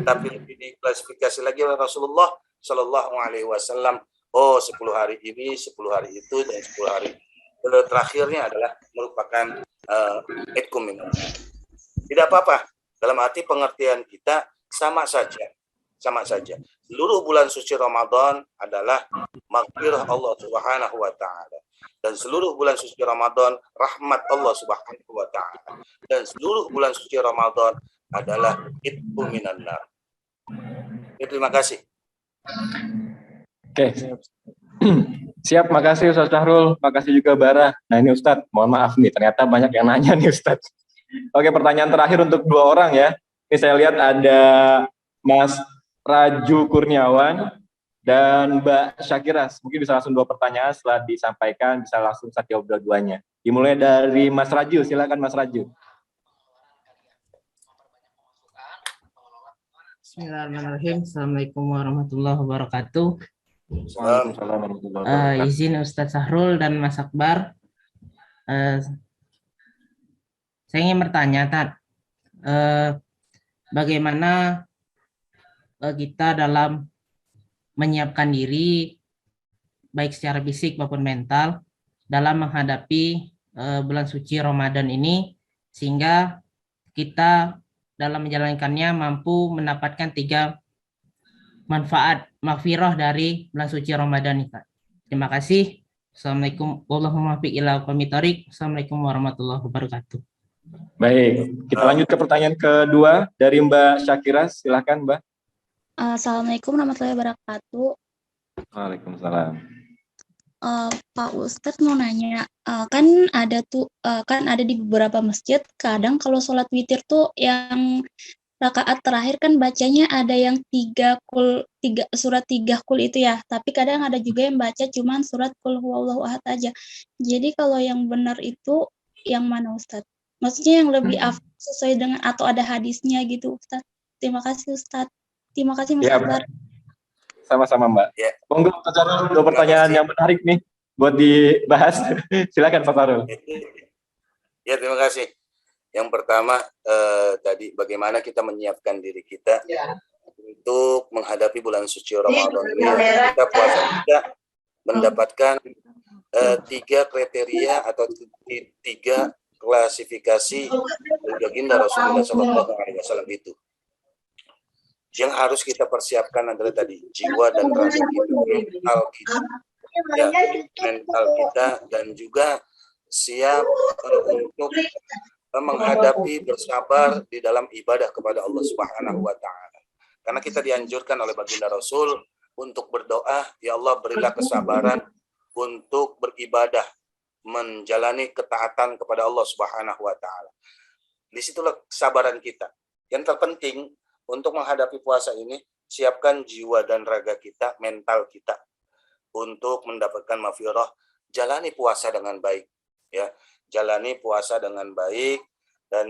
Tapi lebih diklasifikasi lagi oleh Rasulullah Shallallahu Alaihi Wasallam. Oh, 10 hari ini, 10 hari itu, dan 10 hari terakhirnya adalah merupakan itqu minan nar. Tidak apa-apa. Dalam arti pengertian kita sama saja. Seluruh bulan suci Ramadan adalah maghfirah Allah Subhanahu wa taala. Dan seluruh bulan suci Ramadan rahmat Allah Subhanahu wa taala. Dan seluruh bulan suci Ramadan adalah itqu minan nar. Terima kasih. Oke. Siap, makasih Ustaz Syahrul, makasih juga Bara. Nah ini Ustadz, mohon maaf nih, ternyata banyak yang nanya nih Ustadz. Oke, pertanyaan terakhir untuk 2 orang ya. Ini saya lihat ada Mas Raju Kurniawan dan Mbak Syakira. Mungkin bisa langsung 2 pertanyaan, setelah disampaikan bisa langsung saya jawab dua-duanya. Dimulai dari Mas Raju, silakan Mas Raju. Bismillahirrahmanirrahim. Assalamualaikum warahmatullahi wabarakatuh. Waalaikumsalam warahmatullahi wabarakatuh. Izin Ustadz Sahrul dan Mas Akbar, saya ingin bertanya, Tat, bagaimana kita dalam menyiapkan diri, baik secara fisik maupun mental, dalam menghadapi bulan suci Ramadan ini, sehingga kita dalam menjalankannya mampu mendapatkan 3 manfaat maghfirah dari bulan suci Ramadan ini. Terima kasih. Assalamualaikum warahmatullahi wabarakatuh. Baik, kita lanjut ke pertanyaan kedua dari Mbak Syakira. Silahkan Mbak. Assalamualaikum warahmatullahi wabarakatuh. Waalaikumsalam. Pak Ustadz mau nanya, kan ada di beberapa masjid, kadang kalau sholat witir tuh yang rakaat terakhir kan bacanya ada yang surat 3 kul itu ya, tapi kadang ada juga yang baca cuman surat kul huwallahu ahad aja. Jadi kalau yang benar itu yang mana Ustadz? Maksudnya yang lebih sesuai dengan atau ada hadisnya gitu Ustadz. Terima kasih Ustadz. Terima kasih Mas Ya, Akbar. sama-sama Mbak. Ya. Monggo Pak Sarul, 2 pertanyaan yang menarik nih buat dibahas. Silakan Pak Sarul. Ya, terima kasih. Yang pertama tadi bagaimana kita menyiapkan diri kita untuk menghadapi bulan suci Ramadan ini. Kita puasa kita mendapatkan 3 kriteria atau 3 klasifikasi dari baginda Rasulullah SAW itu. Yang harus kita persiapkan adalah tadi jiwa dan raga kita, mental kita, ya, mental kita, dan juga siap untuk menghadapi, bersabar di dalam ibadah kepada Allah Subhanahu wa Ta'ala. Karena kita dianjurkan oleh baginda Rasul untuk berdoa, ya Allah berilah kesabaran untuk beribadah, menjalani ketaatan kepada Allah Subhanahu wa Ta'ala. Disitulah kesabaran kita. Yang terpenting untuk menghadapi puasa ini, siapkan jiwa dan raga kita, mental kita untuk mendapatkan maghfirah. Jalani puasa dengan baik, ya. Jalani puasa dengan baik, dan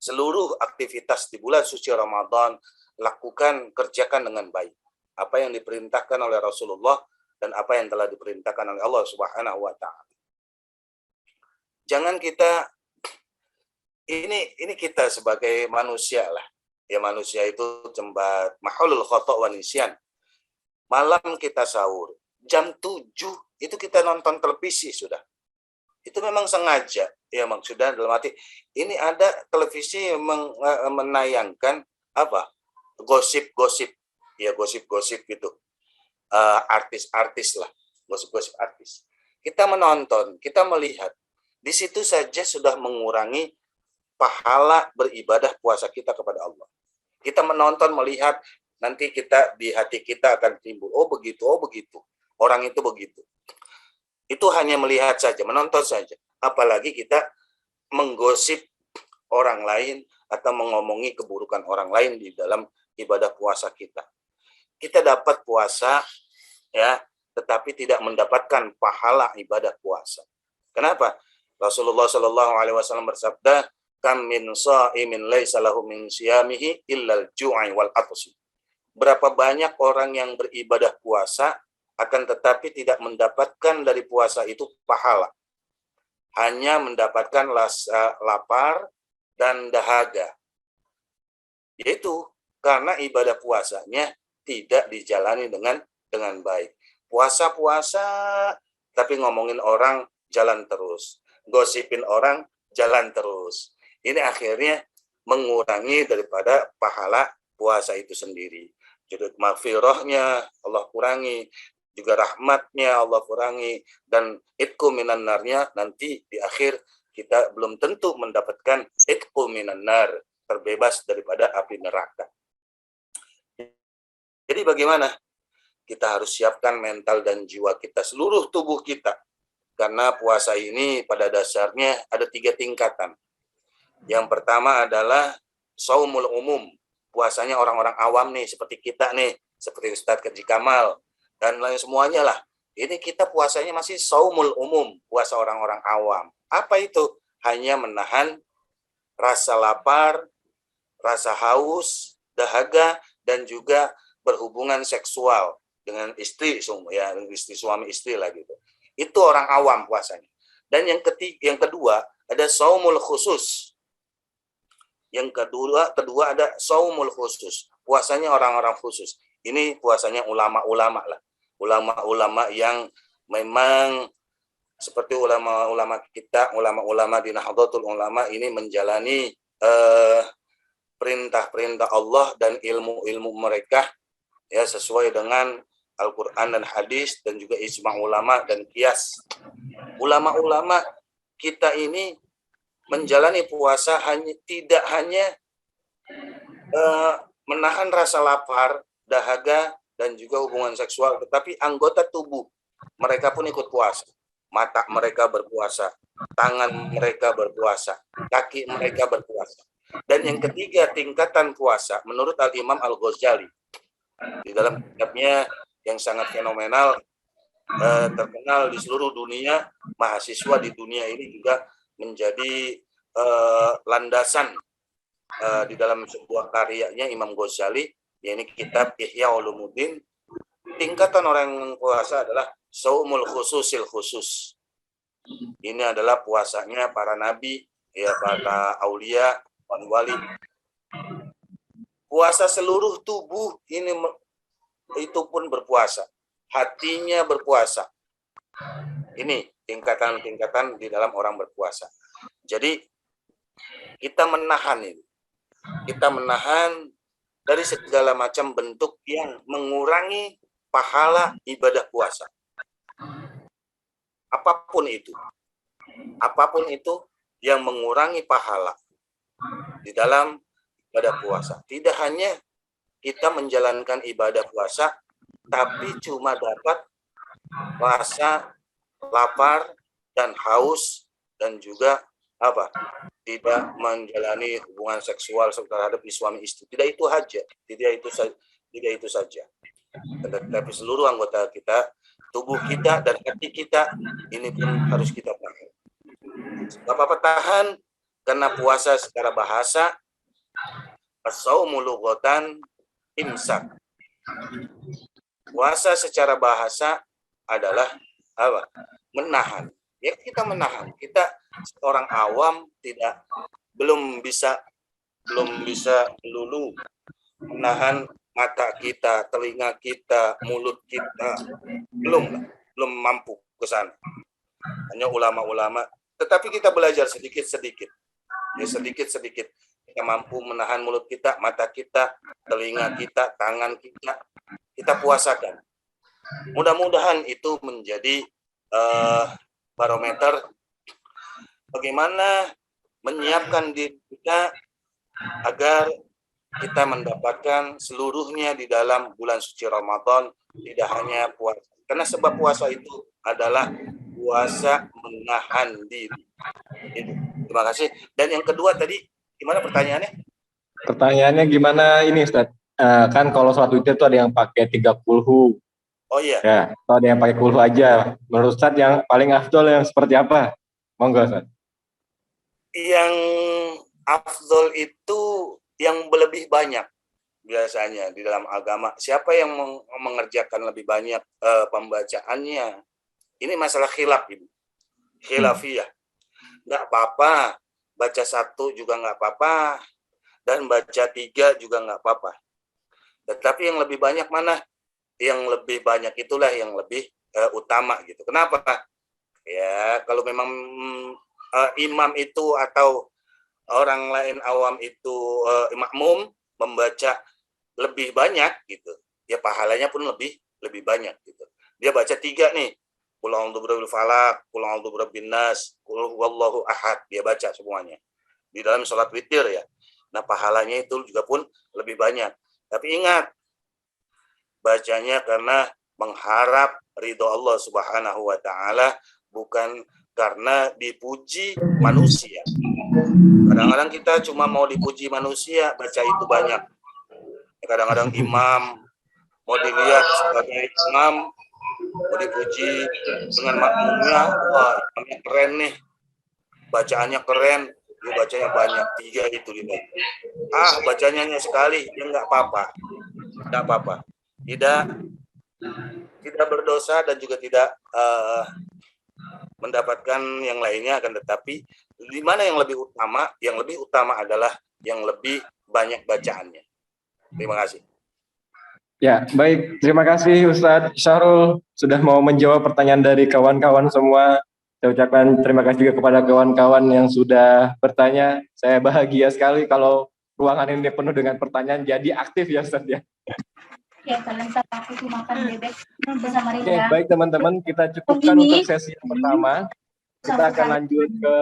seluruh aktivitas di bulan suci Ramadan lakukan, kerjakan dengan baik. Apa yang diperintahkan oleh Rasulullah dan apa yang telah diperintahkan oleh Allah Subhanahu wa Ta'ala. Jangan kita ini kita sebagai manusia lah. Ya, manusia itu jembat mahulul khata' wa nisyan. Malam kita sahur, jam 7 itu kita nonton televisi sudah. Itu memang sengaja, ya, maksudnya dalam arti ini ada televisi yang menayangkan apa? Gosip-gosip, ya, gosip-gosip gitu. Artis-artis lah, gosip-gosip artis. Kita menonton, kita melihat, di situ saja sudah mengurangi pahala beribadah puasa kita kepada Allah. Kita menonton, melihat, nanti kita di hati kita akan timbul, oh begitu, orang itu begitu. Itu hanya melihat saja, menonton saja. Apalagi kita menggosip orang lain atau mengomongi keburukan orang lain di dalam ibadah puasa kita. Kita dapat puasa, ya, tetapi tidak mendapatkan pahala ibadah puasa. Kenapa? Rasulullah SAW bersabda, kam min sha'imin laisa lahu min siyamihi illal ju'i wal atshi. Berapa banyak orang yang beribadah puasa akan tetapi tidak mendapatkan dari puasa itu pahala. Hanya mendapatkan lapar dan dahaga. Yaitu karena ibadah puasanya tidak dijalani dengan baik. Puasa-puasa tapi ngomongin orang jalan terus. Gosipin orang jalan terus. Ini akhirnya mengurangi daripada pahala puasa itu sendiri. Jadi maghfirahnya Allah kurangi, juga rahmatnya Allah kurangi, dan itqu minan narnya nanti di akhir kita belum tentu mendapatkan itqu minan nar, terbebas daripada api neraka. Jadi bagaimana? Kita harus siapkan mental dan jiwa kita, seluruh tubuh kita. Karena puasa ini pada dasarnya ada 3 tingkatan. Yang pertama adalah shaumul umum, puasanya orang-orang awam nih, seperti kita nih, seperti Ustadz Kaji Kamal, dan lain semuanya lah. Ini kita puasanya masih shaumul umum, puasa orang-orang awam. Apa itu? Hanya menahan rasa lapar, rasa haus, dahaga, dan juga berhubungan seksual dengan istri, ya istri suami istri lah gitu. Itu orang awam puasanya. Dan yang kedua ada saumul khusus. Yang kedua ada saumul khusus. Puasanya orang-orang khusus. Ini puasanya ulama-ulama lah. Ulama-ulama yang memang seperti ulama-ulama kita, ulama-ulama di Nahdlatul Ulama ini menjalani perintah-perintah Allah dan ilmu-ilmu mereka ya sesuai dengan Al-Quran dan hadis dan juga ijma' ulama dan qiyas. Ulama-ulama kita ini menjalani puasa tidak hanya menahan rasa lapar, dahaga, dan juga hubungan seksual, tetapi anggota tubuh mereka pun ikut puasa. Mata mereka berpuasa, tangan mereka berpuasa, kaki mereka berpuasa. Dan yang ketiga, tingkatan puasa menurut Al-Imam Al-Ghazali di dalam kitabnya yang sangat fenomenal, terkenal di seluruh dunia, mahasiswa di dunia ini juga menjadi landasan di dalam sebuah karyanya Imam Ghazali, yaitu kitab Ihya Ulumuddin. Tingkatan orang yang puasa adalah saumul khususil khusus. Ini adalah puasanya para nabi, ya para aulia, wali. Puasa seluruh tubuh ini itu pun berpuasa. Hatinya berpuasa. Ini tingkatan-tingkatan di dalam orang berpuasa. Jadi kita menahan ini. Kita menahan dari segala macam bentuk yang mengurangi pahala ibadah puasa. Apapun itu yang mengurangi pahala di dalam ibadah puasa. Tidak hanya kita menjalankan ibadah puasa, tapi cuma dapat rasa lapar dan haus dan juga tidak menjalani hubungan seksual terhadap suami istri. Tidak itu saja. Tetapi seluruh anggota kita, tubuh kita dan hati kita ini pun harus kita tahan. Apa tahan? Karena puasa secara bahasa as-saumu lughatan imsak. Puasa secara bahasa adalah menahan. Ya kita menahan. Kita orang awam belum bisa lulu menahan mata kita, telinga kita, mulut kita, belum mampu ke sana. Hanya ulama-ulama. Tetapi kita belajar sedikit-sedikit. Ya sedikit-sedikit kita mampu menahan mulut kita, mata kita, telinga kita, tangan kita puasakan. Mudah-mudahan itu menjadi barometer bagaimana menyiapkan diri kita agar kita mendapatkan seluruhnya di dalam bulan suci Ramadan, tidak hanya puasa. Karena sebab puasa itu adalah puasa menahan diri. Terima kasih. Dan yang kedua tadi, gimana pertanyaannya? Pertanyaannya gimana ini Ustaz? Kan kalau sholat witir itu ada yang pakai 3 kulhu. Oh iya. Ya, atau ada yang pakai kulhu aja. Menurut Ustaz yang paling afdol yang seperti apa? Monggo Ustaz. Yang afdol itu yang lebih banyak biasanya di dalam agama. Siapa yang mengerjakan lebih banyak pembacaannya? Ini masalah khilaf, Ibu. Khilafiyah. Nggak apa-apa. Baca 1 juga nggak apa-apa. Dan baca 3 juga nggak apa-apa. Tetapi yang lebih banyak mana? Yang lebih banyak itulah yang lebih utama gitu. Kenapa? Ya, kalau memang imam itu atau orang lain awam itu makmum membaca lebih banyak gitu, ya pahalanya pun lebih banyak gitu. Dia baca 3 nih, qul a'udzu birabbil falaq, qul a'udzu birabbin nas, qul huwallahu ahad, dia baca semuanya di dalam sholat witir ya. Nah pahalanya itu juga pun lebih banyak. Tapi ingat, bacanya karena mengharap ridho Allah Subhanahu wa taala, bukan karena dipuji manusia. Kadang-kadang kita cuma mau dipuji manusia, baca itu banyak. Kadang-kadang imam mau dilihat sebagai imam, mau dipuji dengan makmumnya, wah imamnya keren nih, bacaannya keren, dia bacanya banyak, 3 itu dia. Bacanya hanya sekali, ya nggak apa-apa. Tidak tidak berdosa dan juga tidak mendapatkan yang lainnya, akan tetapi di mana yang lebih utama? Yang lebih utama adalah yang lebih banyak bacaannya. Terima kasih. Ya, baik. Terima kasih Ustadz Syahrul sudah mau menjawab pertanyaan dari kawan-kawan semua. Saya ucapkan terima kasih juga kepada kawan-kawan yang sudah bertanya. Saya bahagia sekali kalau ruangan ini penuh dengan pertanyaan, jadi aktif ya Ustadz ya. Ya, kalian aku tuh makan bebek bersama Oke, Rida. baik teman-teman, kita cukupkan untuk sesi yang pertama. Kita akan lanjut ke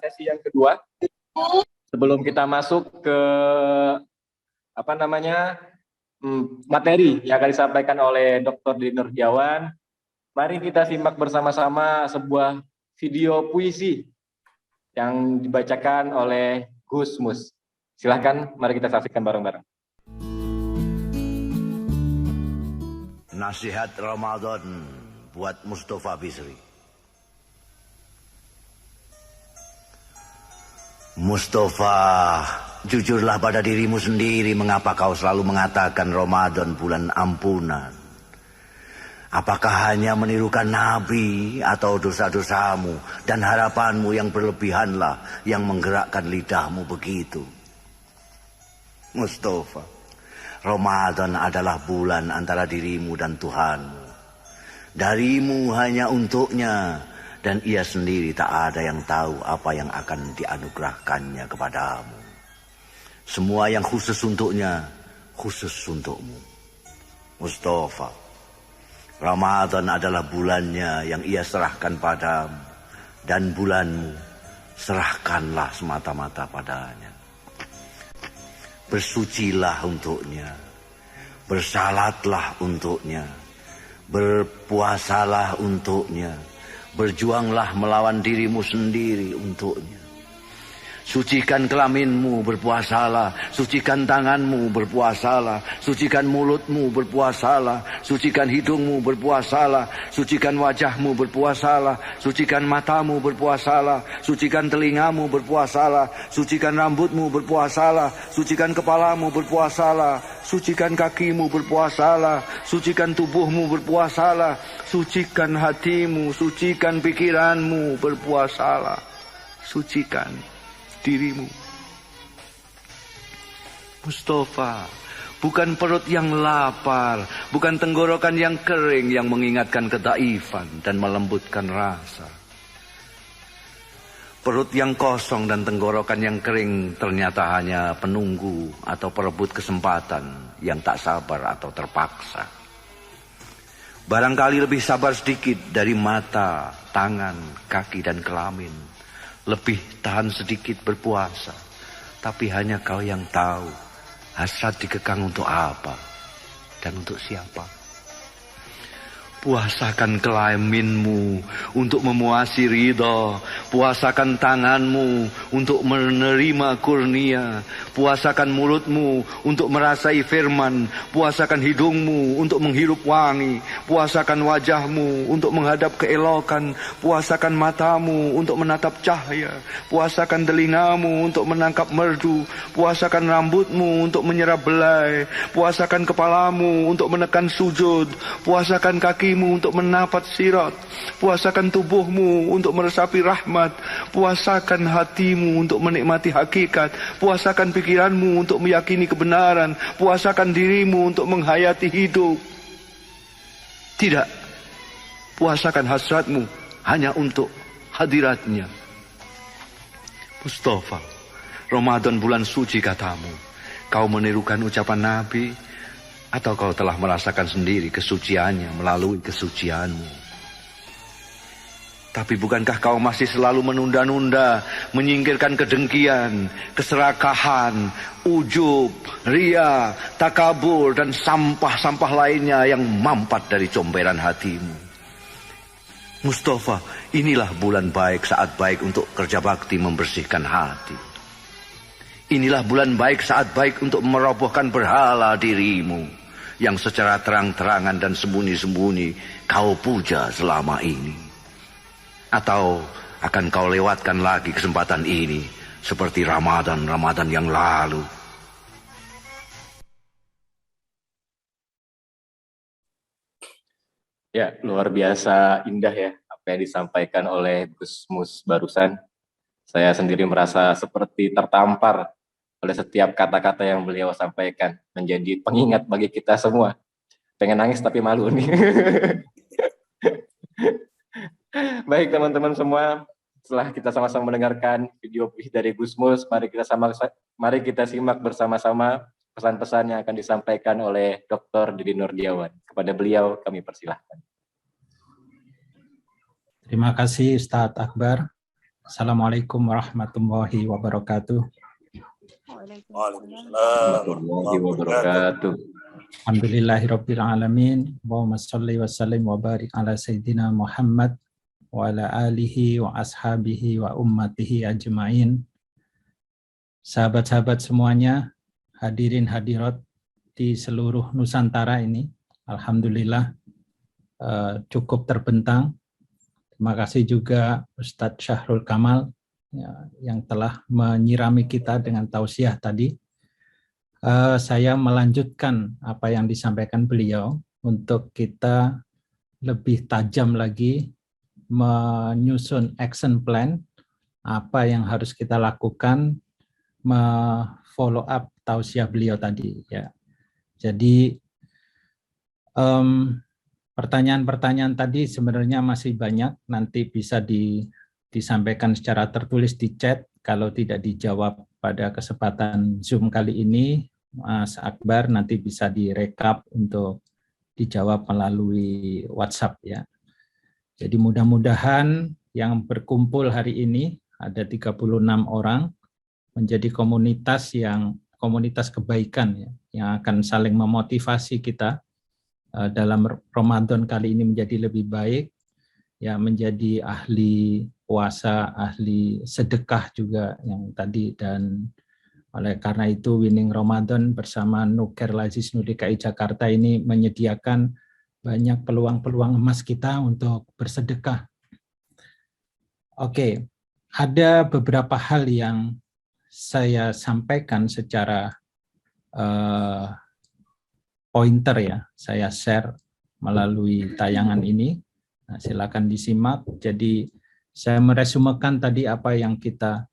sesi yang kedua. Sebelum kita masuk ke materi yang akan disampaikan oleh Dr. Didi Nurjawan, mari kita simak bersama-sama sebuah video puisi yang dibacakan oleh Gus Mus. Silahkan, mari kita saksikan bareng-bareng. Nasihat Ramadan buat Mustafa Bisri. Mustafa, jujurlah pada dirimu sendiri mengapa kau selalu mengatakan Ramadan bulan ampunan. Apakah hanya menirukan Nabi atau dosa-dosamu dan harapanmu yang berlebihanlah yang menggerakkan lidahmu begitu? Mustafa, Ramadan adalah bulan antara dirimu dan Tuhanmu. Darimu hanya untuknya, dan ia sendiri tak ada yang tahu apa yang akan dianugerahkannya kepadamu. Semua yang khusus untuknya, khusus untukmu. Mustafa, Ramadan adalah bulannya yang ia serahkan padamu, dan bulanmu serahkanlah semata-mata padanya. Bersucilah untuknya, bersalatlah untuknya, berpuasalah untuknya, berjuanglah melawan dirimu sendiri untuknya. Sucikan kelaminmu, berpuasalah. Sucikan tanganmu, berpuasalah. Sucikan mulutmu, berpuasalah. Sucikan hidungmu, berpuasalah. Sucikan wajahmu, berpuasalah. Sucikan matamu, berpuasalah. Sucikan telingamu, berpuasalah. Sucikan rambutmu, berpuasalah. Sucikan kepalamu, berpuasalah. Sucikan kakimu, berpuasalah. Sucikan tubuhmu, berpuasalah. Sucikan hatimu, sucikan pikiranmu, berpuasalah. Sucikan dirimu. Mustafa, bukan perut yang lapar, bukan tenggorokan yang kering yang mengingatkan kedaifan dan melembutkan rasa. Perut yang kosong dan tenggorokan yang kering ternyata hanya penunggu atau perebut kesempatan yang tak sabar atau terpaksa. Barangkali lebih sabar sedikit dari mata, tangan, kaki, dan kelamin. Lebih tahan sedikit berpuasa. Tapi hanya kau yang tahu hasrat dikekang untuk apa dan untuk siapa. Puasakan kelaminmu untuk memuasi ridha. Puasakan tanganmu untuk menerima kurnia. Puasakan mulutmu untuk merasai firman. Puasakan hidungmu untuk menghirup wangi. Puasakan wajahmu untuk menghadap keelokan. Puasakan matamu untuk menatap cahaya. Puasakan telingamu untuk menangkap merdu. Puasakan rambutmu untuk menyerap belai. Puasakan kepalamu untuk menekan sujud. Puasakan kakimu untuk menapat sirat. Puasakan tubuhmu untuk meresapi rahmat. Puasakan hatimu untuk menikmati hakikat. Puasakan pikiranmu untuk meyakini kebenaran. Puasakan dirimu untuk menghayati hidup. Tidak. Puasakan hasratmu hanya untuk hadiratnya. Mustafa, Ramadan bulan suci katamu. Kau menirukan ucapan Nabi, atau kau telah merasakan sendiri kesuciannya melalui kesucianmu? Tapi bukankah kau masih selalu menunda-nunda, menyingkirkan kedengkian, keserakahan, ujub, ria, takabur, dan sampah-sampah lainnya yang mampat dari comberan hatimu? Mustafa, inilah bulan baik, saat baik untuk kerja bakti membersihkan hati. Inilah bulan baik, saat baik untuk merobohkan berhala dirimu yang secara terang-terangan dan sembunyi-sembunyi kau puja selama ini. Atau akan kau lewatkan lagi kesempatan ini seperti Ramadan yang lalu? Ya, luar biasa indah ya apa yang disampaikan oleh Gus Mus barusan. Saya sendiri merasa seperti tertampar oleh setiap kata-kata yang beliau sampaikan, menjadi pengingat bagi kita semua. Pengen nangis tapi malu nih. Baik teman-teman semua, setelah kita sama-sama mendengarkan video dari Gus Mus, mari kita simak bersama-sama pesan-pesan yang akan disampaikan oleh Dr. Didi Nurdiawan. Kepada beliau kami persilahkan. Terima kasih Ustadz Akbar. Assalamualaikum warahmatullahi wabarakatuh. Waalaikumsalam warahmatullahi wabarakatuh. Alhamdulillahirabbil alamin. Allahumma shalli wa sallim wa barik ala sayyidina Muhammad wa ala alihi wa ashabihi wa ummatihi ajmain. Sahabat-sahabat semuanya, hadirin hadirat di seluruh Nusantara ini, alhamdulillah cukup terbentang. Terima kasih juga Ustadz Syahrul Kamal ya, yang telah menyirami kita dengan tausiah tadi. Saya melanjutkan apa yang disampaikan beliau untuk kita lebih tajam lagi menyusun action plan, apa yang harus kita lakukan, follow up tausiah beliau tadi ya. Jadi pertanyaan-pertanyaan tadi sebenarnya masih banyak, nanti bisa disampaikan secara tertulis di chat. Kalau tidak dijawab pada kesempatan Zoom kali ini, Mas Akbar nanti bisa direkap untuk dijawab melalui WhatsApp ya. Jadi mudah-mudahan yang berkumpul hari ini ada 36 orang menjadi komunitas kebaikan ya, yang akan saling memotivasi kita dalam Ramadan kali ini menjadi lebih baik, ya menjadi ahli puasa, ahli sedekah juga yang tadi, dan oleh karena itu Winning Ramadan bersama Nuker Lazis DKI Jakarta ini menyediakan banyak peluang-peluang emas kita untuk bersedekah. Oke, ada beberapa hal yang saya sampaikan secara pointer ya, saya share melalui tayangan ini. Nah, silakan disimak. Jadi saya meresumekan tadi apa yang kita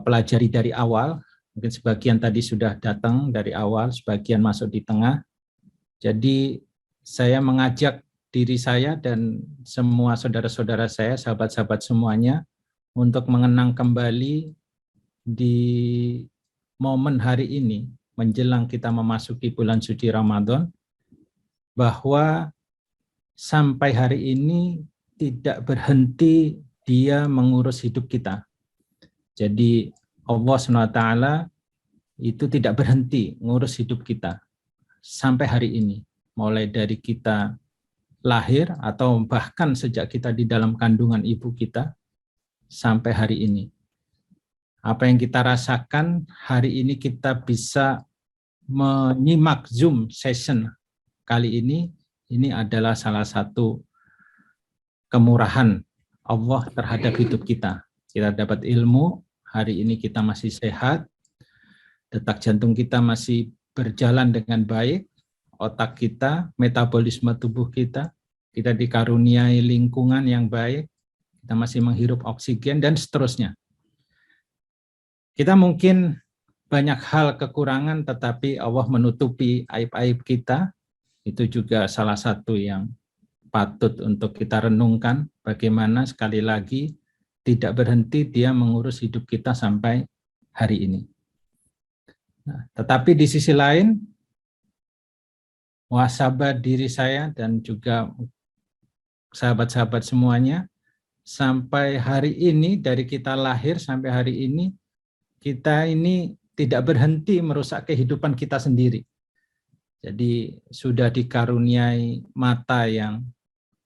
pelajari dari awal. Mungkin sebagian tadi sudah datang dari awal, sebagian masuk di tengah. Jadi saya mengajak diri saya dan semua saudara-saudara saya, sahabat-sahabat semuanya, untuk mengenang kembali di momen hari ini, menjelang kita memasuki bulan suci Ramadan, bahwa sampai hari ini tidak berhenti dia mengurus hidup kita. Jadi Allah SWT itu tidak berhenti ngurus hidup kita sampai hari ini. Mulai dari kita lahir atau bahkan sejak kita di dalam kandungan ibu kita sampai hari ini. Apa yang kita rasakan hari ini, kita bisa menyimak Zoom session kali ini adalah salah satu kemurahan Allah terhadap hidup kita. Kita dapat ilmu, hari ini kita masih sehat, detak jantung kita masih berjalan dengan baik, otak kita, metabolisme tubuh kita dikaruniai lingkungan yang baik, kita masih menghirup oksigen, dan seterusnya. Kita mungkin banyak hal kekurangan, tetapi Allah menutupi aib-aib kita. Itu juga salah satu yang patut untuk kita renungkan, bagaimana sekali lagi tidak berhenti dia mengurus hidup kita sampai hari ini. Nah, tetapi di sisi lain, muhasabah diri saya dan juga sahabat-sahabat semuanya, sampai hari ini, dari kita lahir sampai hari ini, kita ini tidak berhenti merusak kehidupan kita sendiri. Jadi sudah dikaruniai mata yang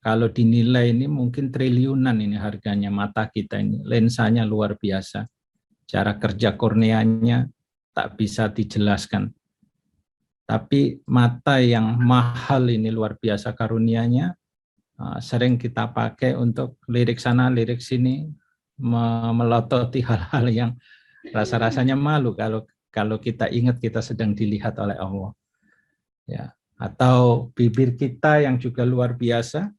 kalau dinilai ini mungkin triliunan ini harganya mata kita ini. Lensanya luar biasa. Cara kerja korneanya tak bisa dijelaskan. Tapi mata yang mahal ini luar biasa karunianya, sering kita pakai untuk lirik sana, lirik sini, melototi hal-hal yang rasa-rasanya malu kalau kita ingat kita sedang dilihat oleh Allah. Ya, atau bibir kita yang juga luar biasa,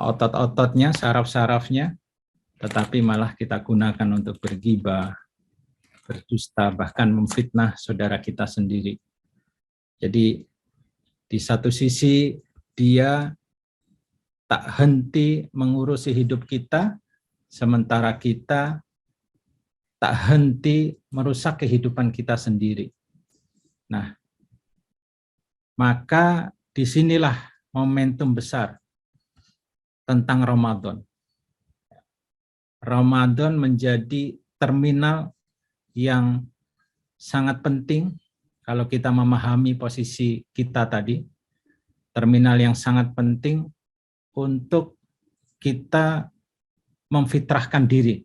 otot-ototnya, saraf-sarafnya, tetapi malah kita gunakan untuk bergibah, berdusta, bahkan memfitnah saudara kita sendiri. Jadi di satu sisi dia tak henti mengurusi hidup kita, sementara kita tak henti merusak kehidupan kita sendiri. Nah, maka disinilah momentum besar tentang Ramadan. Ramadan menjadi terminal yang sangat penting kalau kita memahami posisi kita tadi, terminal yang sangat penting untuk kita memfitrahkan diri,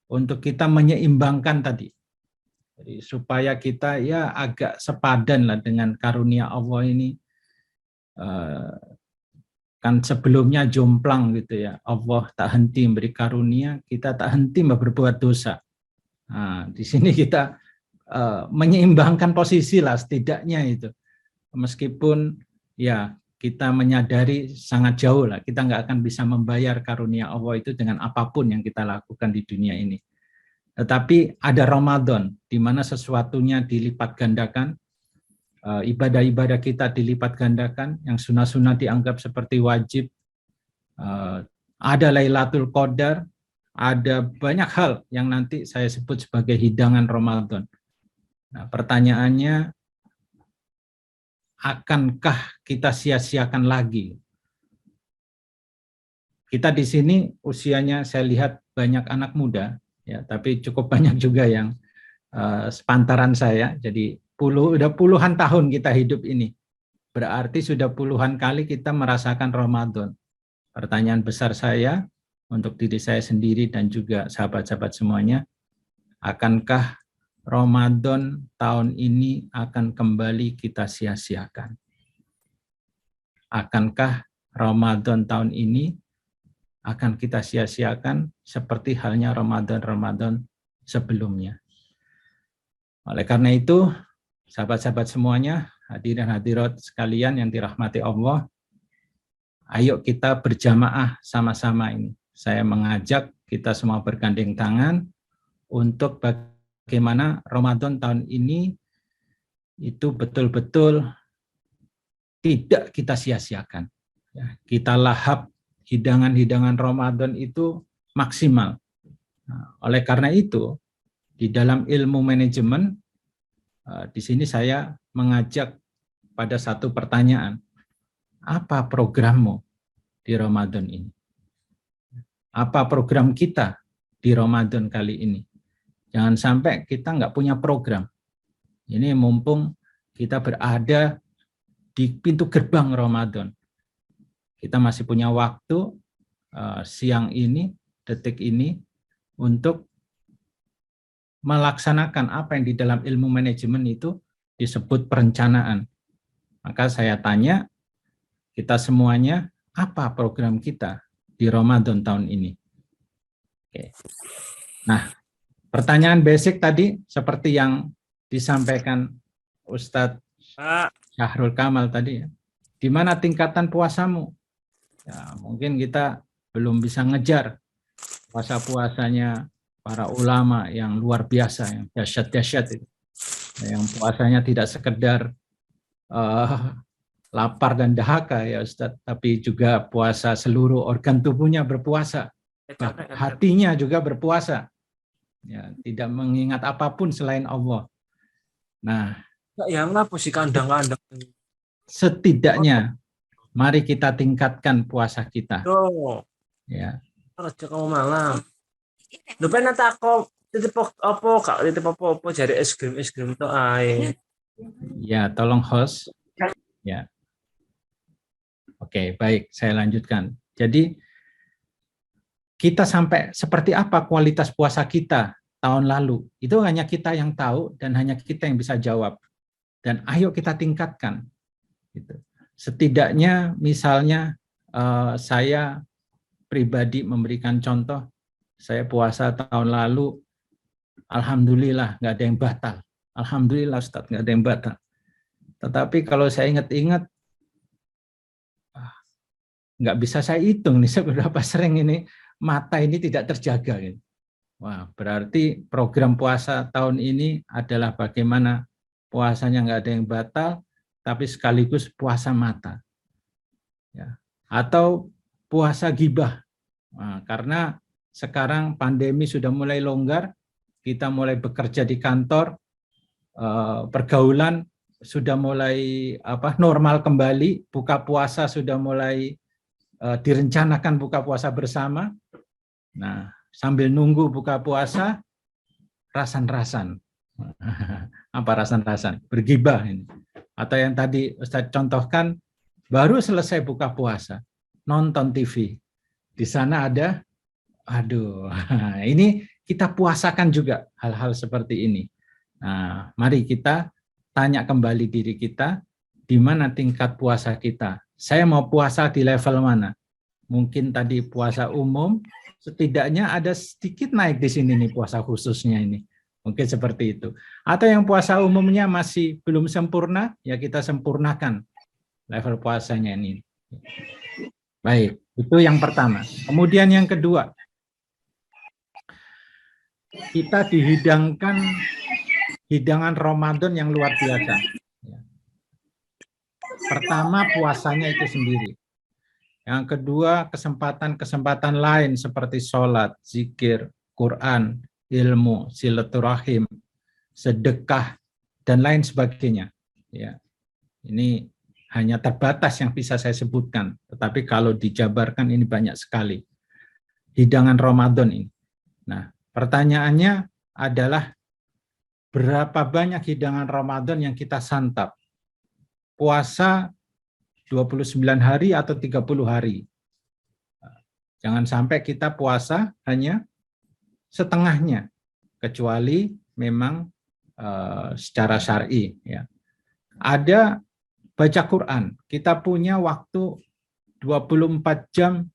untuk kita menyeimbangkan tadi. Jadi supaya kita ya agak sepadan lah dengan karunia Allah ini. Kan sebelumnya jomplang gitu ya, Allah tak henti memberi karunia, kita tak henti berbuat dosa. Nah, di sini kita menyeimbangkan posisi lah setidaknya itu. Meskipun ya kita menyadari sangat jauh lah, kita nggak akan bisa membayar karunia Allah itu dengan apapun yang kita lakukan di dunia ini. Tetapi ada Ramadan, di mana sesuatunya dilipat gandakan, ibadah-ibadah kita dilipat gandakan, yang sunnah-sunnah dianggap seperti wajib, ada Lailatul Qadar, ada banyak hal yang nanti saya sebut sebagai hidangan Ramadan. Nah, pertanyaannya, akankah kita sia-siakan lagi? Kita di sini usianya saya lihat banyak anak muda, ya, tapi cukup banyak juga yang sepantaran saya. Jadi udah puluhan tahun kita hidup ini. Berarti sudah puluhan kali kita merasakan Ramadan. Pertanyaan besar saya untuk diri saya sendiri dan juga sahabat-sahabat semuanya, akankah Ramadan tahun ini akan kembali kita sia-siakan? Akankah Ramadan tahun ini akan kita sia-siakan seperti halnya Ramadan-Ramadan sebelumnya? Oleh karena itu, sahabat-sahabat semuanya, hadirin hadirat sekalian yang dirahmati Allah, ayo kita berjamaah sama-sama ini. Saya mengajak kita semua bergandeng tangan untuk bagaimana Ramadan tahun ini itu betul-betul tidak kita sia-siakan. Kita lahap hidangan-hidangan Ramadan itu maksimal. Nah, oleh karena itu, di dalam ilmu manajemen, di sini saya mengajak pada satu pertanyaan. Apa programmu di Ramadan ini? Apa program kita di Ramadan kali ini? Jangan sampai kita nggak punya program. Ini mumpung kita berada di pintu gerbang Ramadan. Kita masih punya waktu siang ini, detik ini, untuk melaksanakan apa yang di dalam ilmu manajemen itu disebut perencanaan. Maka saya tanya, kita semuanya, apa program kita di Ramadan tahun ini? Oke. Nah, pertanyaan basic tadi, seperti yang disampaikan Ustadz Syahrul Kamal tadi, ya. Di mana tingkatan puasamu? Ya, mungkin kita belum bisa ngejar puasa-puasanya para ulama yang luar biasa, yang dahsyat-dahsyat itu. Yang puasanya tidak sekedar lapar dan dahaga ya Ustadz, tapi juga puasa seluruh organ tubuhnya berpuasa, hatinya juga berpuasa, ya, tidak mengingat apapun selain Allah. Nah, yang apa sih kandang-kandang? Setidaknya mari kita tingkatkan puasa kita. Ya. Kerja kamu malam. Lu pengen tako titip apa cari es krim to ae. Ya, tolong host. Ya. Oke, baik, saya lanjutkan. Jadi kita sampai seperti apa kualitas puasa kita tahun lalu, itu hanya kita yang tahu dan hanya kita yang bisa jawab. Dan ayo kita tingkatkan. Gitu. Setidaknya misalnya saya pribadi memberikan contoh, saya puasa tahun lalu, alhamdulillah nggak ada yang batal. Alhamdulillah Ustaz, nggak ada yang batal. Tetapi kalau saya ingat-ingat, nggak bisa saya hitung nih seberapa sering ini mata ini tidak terjaga. Gitu. Wah, berarti program puasa tahun ini adalah bagaimana puasanya nggak ada yang batal, tapi sekaligus puasa mata. Ya. Atau puasa gibah. Nah, karena sekarang pandemi sudah mulai longgar, kita mulai bekerja di kantor, pergaulan sudah mulai normal kembali, buka puasa sudah mulai direncanakan buka puasa bersama. Nah, sambil nunggu buka puasa, rasan-rasan. Apa rasan-rasan? Bergibah ini. Atau yang tadi Ustadz contohkan, baru selesai buka puasa, nonton TV. Di sana ada, ini kita puasakan juga hal-hal seperti ini. Nah, mari kita tanya kembali diri kita, di mana tingkat puasa kita. Saya mau puasa di level mana? Mungkin tadi puasa umum, setidaknya ada sedikit naik di sini nih puasa khususnya ini. Mungkin seperti itu. Atau yang puasa umumnya masih belum sempurna, ya kita sempurnakan level puasanya ini. Baik, itu yang pertama. Kemudian yang kedua, kita dihidangkan hidangan Ramadan yang luar biasa. Pertama, puasanya itu sendiri. Yang kedua, kesempatan-kesempatan lain seperti sholat, zikir, Quran, ilmu, silaturahim, sedekah, dan lain sebagainya. Ya, ini hanya terbatas yang bisa saya sebutkan. Tetapi kalau dijabarkan ini banyak sekali. Hidangan Ramadan ini. Nah, pertanyaannya adalah berapa banyak hidangan Ramadan yang kita santap? Puasa 29 hari atau 30 hari. Jangan sampai kita puasa hanya setengahnya, kecuali memang secara syar'i. Ya. Ada baca Quran, kita punya waktu 24 jam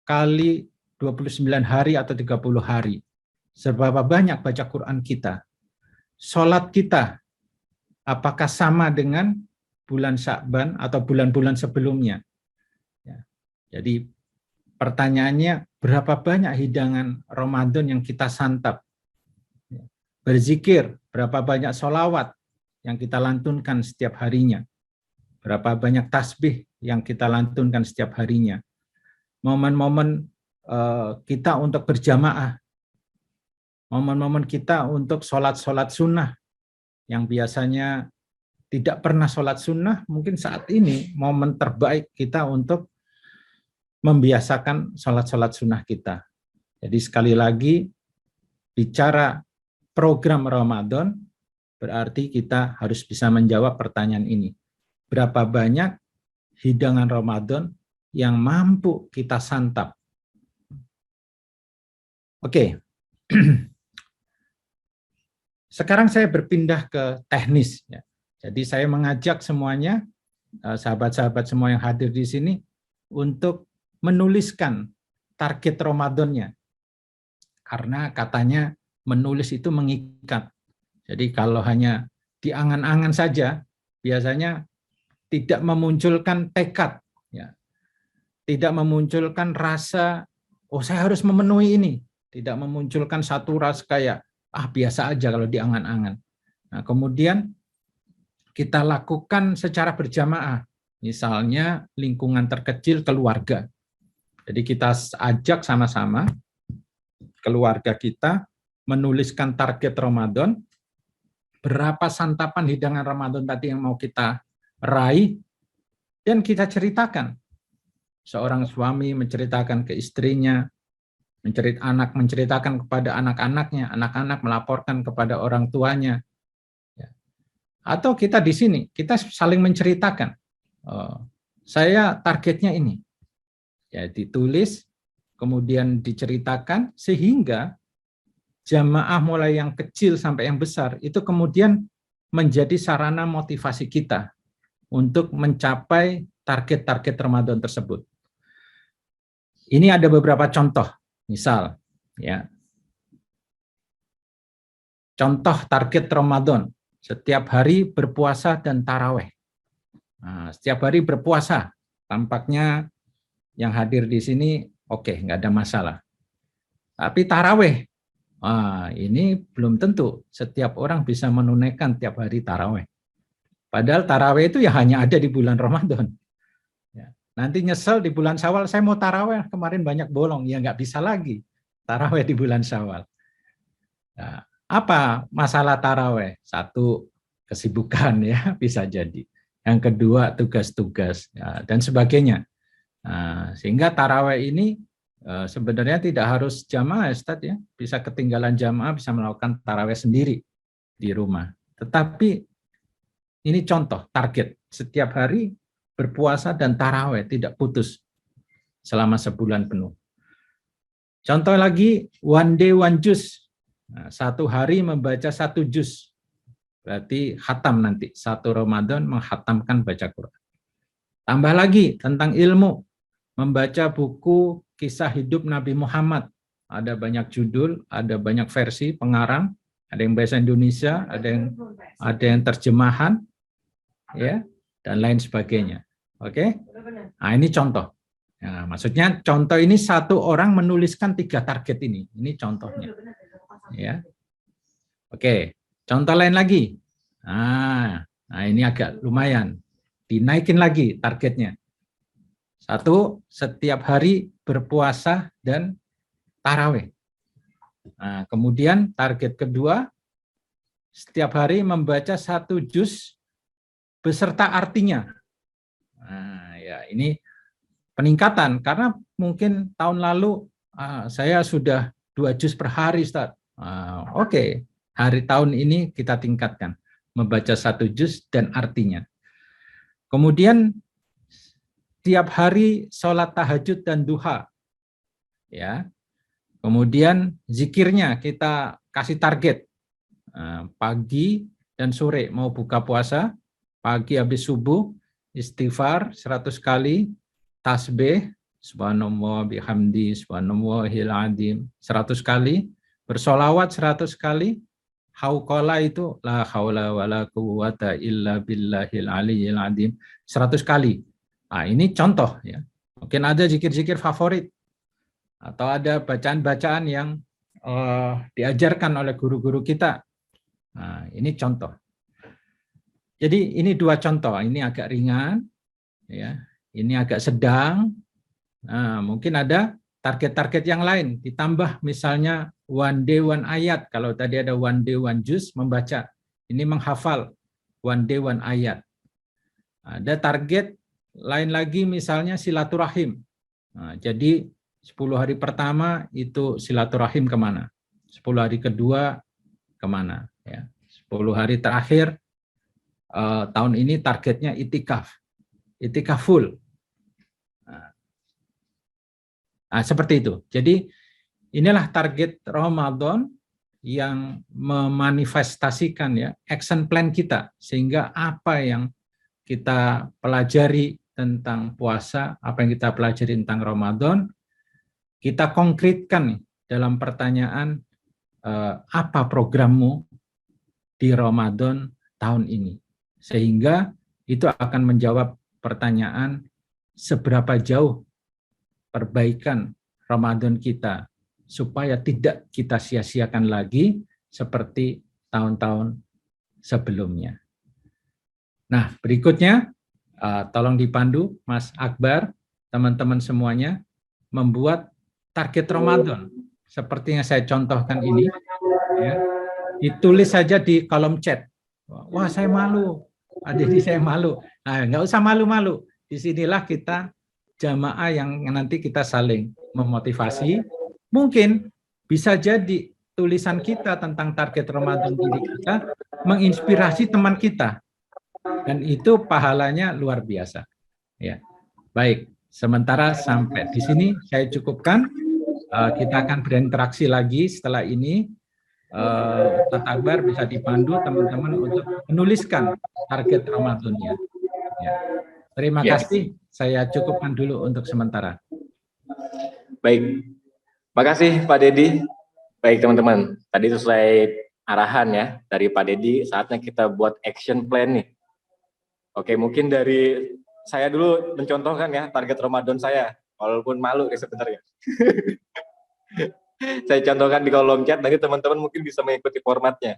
kali 29 hari atau 30 hari. Seberapa banyak baca Quran kita? Sholat kita, apakah sama dengan bulan Sya'ban atau bulan-bulan sebelumnya? Ya. Jadi pertanyaannya, berapa banyak hidangan Ramadan yang kita santap? Ya. Berzikir, berapa banyak sholawat yang kita lantunkan setiap harinya? Berapa banyak tasbih yang kita lantunkan setiap harinya? Momen-momen kita untuk berjamaah, momen-momen kita untuk sholat-sholat sunnah, yang biasanya tidak pernah sholat sunnah, mungkin saat ini momen terbaik kita untuk membiasakan sholat-sholat sunnah kita. Jadi sekali lagi, bicara program Ramadan, berarti kita harus bisa menjawab pertanyaan ini. Berapa banyak hidangan Ramadan yang mampu kita santap? Oke. Sekarang saya berpindah ke teknis. Ya. Jadi saya mengajak semuanya, sahabat-sahabat semua yang hadir di sini, untuk menuliskan target Ramadannya. Karena katanya menulis itu mengikat. Jadi kalau hanya di angan-angan saja, biasanya tidak memunculkan tekad. Ya. Tidak memunculkan rasa, oh saya harus memenuhi ini. Tidak memunculkan satu rasa kayak, biasa aja kalau di angan-angan. Nah kemudian kita lakukan secara berjamaah, misalnya lingkungan terkecil keluarga. Jadi kita ajak sama-sama keluarga kita menuliskan target Ramadan, berapa santapan hidangan Ramadan tadi yang mau kita raih, dan kita ceritakan. Seorang suami menceritakan ke istrinya, anak menceritakan kepada anak-anaknya, anak-anak melaporkan kepada orang tuanya. Atau kita di sini, kita saling menceritakan, saya targetnya ini. Ya, ditulis, kemudian diceritakan, sehingga jamaah mulai yang kecil sampai yang besar, itu kemudian menjadi sarana motivasi kita untuk mencapai target-target Ramadan tersebut. Ini ada beberapa contoh, misal, ya, contoh target Ramadan. setiap hari berpuasa dan taraweh. Nah, setiap hari berpuasa, tampaknya yang hadir di sini oke, nggak ada masalah. Tapi taraweh, ini belum tentu setiap orang bisa menunaikan tiap hari taraweh. Padahal taraweh itu ya hanya ada di bulan Ramadan. Ya. Nanti nyesel di bulan Syawal, saya mau taraweh, kemarin banyak bolong, ya nggak bisa lagi taraweh di bulan Syawal. Nah, apa masalah taraweh? Satu, kesibukan ya, bisa jadi. Yang kedua, tugas-tugas ya, dan sebagainya. Nah, sehingga taraweh ini sebenarnya tidak harus jamaah, Ustadz ya, bisa ketinggalan jamaah, bisa melakukan taraweh sendiri di rumah. Tetapi ini contoh target setiap hari berpuasa dan taraweh tidak putus selama sebulan penuh. Contoh lagi, one day one juz. Nah, satu hari membaca 1 juz. Berarti khatam nanti. 1 Ramadan menghatamkan baca Quran. Tambah lagi tentang ilmu. Membaca buku kisah hidup Nabi Muhammad. Ada banyak judul, ada banyak versi pengarang. Ada yang bahasa Indonesia, ada yang terjemahan, ya, dan lain sebagainya. Oke? Nah, ini contoh. Nah, maksudnya contoh ini satu orang menuliskan 3 target ini. Ini contohnya. Ya. Oke, contoh lain lagi. Nah, ini agak lumayan. Dinaikin lagi targetnya. 1, setiap hari berpuasa dan taraweh. Nah, kemudian target kedua, setiap hari membaca 1 juz beserta artinya. Nah, ya ini peningkatan karena mungkin tahun lalu saya sudah 2 juz per hari, Ustaz. Oke, hari tahun ini kita tingkatkan membaca 1 juz dan artinya. Kemudian tiap hari sholat tahajud dan duha, ya. Kemudian zikirnya kita kasih target pagi dan sore mau buka puasa, pagi habis subuh istighfar 100 kali, tasbih subhanallah bihamdi subhanallahil azim 100 kali, bersolawat 100 kali, hauqala itu la haula wala quwata illa billahil aliyyil azim 100 kali. Nah, ini contoh ya. Mungkin ada zikir-zikir favorit atau ada bacaan-bacaan yang diajarkan oleh guru-guru kita. Nah, ini contoh. Jadi ini 2 contoh, ini agak ringan ya. Ini agak sedang. Nah, mungkin ada target-target yang lain, ditambah misalnya one day one ayat. Kalau tadi ada one day one juz membaca, ini menghafal one day one ayat. Ada target lain lagi misalnya silaturahim. Nah, jadi 10 hari pertama itu silaturahim kemana? 10 hari kedua kemana? Ya. 10 hari terakhir tahun ini targetnya itikaf. Itikaf full. Nah, seperti itu. Jadi inilah target Ramadan yang memanifestasikan ya action plan kita, sehingga apa yang kita pelajari tentang puasa, apa yang kita pelajari tentang Ramadan, kita konkretkan nih dalam pertanyaan apa programmu di Ramadan tahun ini, sehingga itu akan menjawab pertanyaan seberapa jauh perbaikan Ramadan kita supaya tidak kita sia-siakan lagi seperti tahun-tahun sebelumnya. Nah, berikutnya tolong dipandu Mas Akbar, teman-teman semuanya, membuat target Ramadan seperti yang saya contohkan ini. Ya, ditulis saja di kolom chat. Wah, saya malu. Adik saya malu. Nah, nggak usah malu-malu. Disinilah kita jamaah yang nanti kita saling memotivasi. Mungkin bisa jadi tulisan kita tentang target Ramadan diri kita menginspirasi teman kita. Dan itu pahalanya luar biasa. Ya, baik. Sementara sampai di sini saya cukupkan. Kita akan berinteraksi lagi setelah ini. Ustaz Akbar bisa dipandu teman-teman untuk menuliskan target Ramadannya. Ya. Terima kasih. Saya cukupkan dulu untuk sementara. Baik. Makasih Pak Dedi. Baik teman-teman. Tadi sesuai arahan ya dari Pak Dedi, saatnya kita buat action plan nih. Oke, mungkin dari saya dulu mencontohkan ya target Ramadan saya, walaupun malu ya sebenarnya. Saya contohkan di kolom chat, nanti teman-teman mungkin bisa mengikuti formatnya.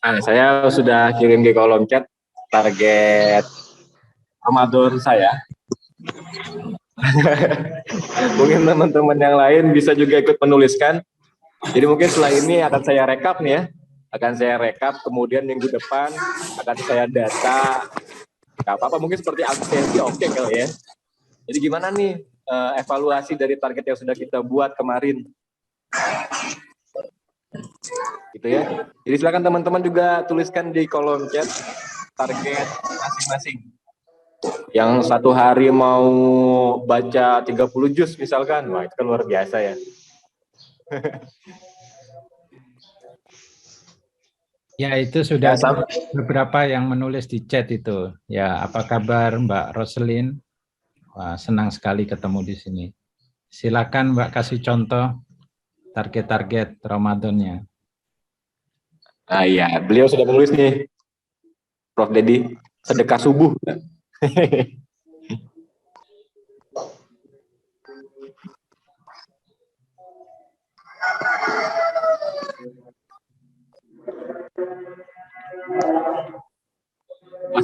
Nah, saya sudah kirim di kolom chat target Ramadan saya. Mungkin teman-teman yang lain bisa juga ikut menuliskan. Jadi mungkin setelah ini akan saya rekap nih ya. Akan saya rekap, kemudian minggu depan akan saya data. Gak apa-apa, mungkin seperti absensi oke kali ya. Jadi gimana nih evaluasi dari target yang sudah kita buat kemarin? Gitu ya. Jadi silakan teman-teman juga tuliskan di kolom chat target masing-masing. Yang satu hari mau baca 30 juz misalkan, wah itu kan luar biasa ya. Ya, itu sudah ada beberapa yang menulis di chat itu. Ya, apa kabar Mbak Roselyn? Wah, senang sekali ketemu di sini. Silakan Mbak kasih contoh target-target Ramadannya. Ah iya, beliau sudah menulis nih, Prof. Dedi, sedekah subuh.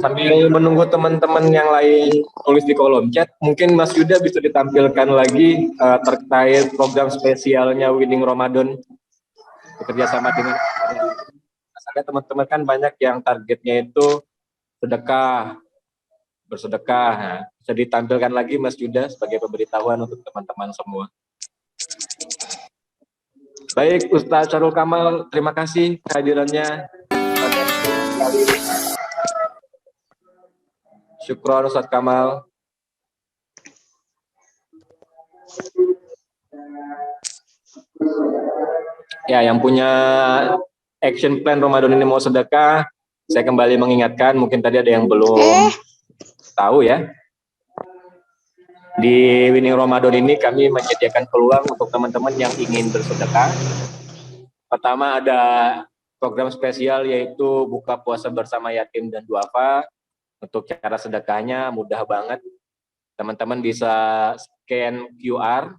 Sambil menunggu teman-teman yang lain tulis di kolom chat, mungkin Mas Yuda bisa ditampilkan lagi terkait program spesialnya Winning Ramadan bekerja sama dengan ada teman-teman kan banyak yang targetnya itu sedekah, bersedekah. Nah, bisa ditampilkan lagi Mas Yuda sebagai pemberitahuan untuk teman-teman semua. Baik, Ustaz Syarul Kamal, terima kasih kehadirannya. Syukron Ustaz Kamal. Ya, yang punya action plan Ramadan ini mau sedekah, saya kembali mengingatkan, mungkin tadi ada yang belum tahu ya. Di Winning Ramadan ini kami menyediakan peluang untuk teman-teman yang ingin bersedekah. Pertama ada program spesial yaitu buka puasa bersama yatim dan duafa. Untuk cara sedekahnya mudah banget. Teman-teman bisa scan QR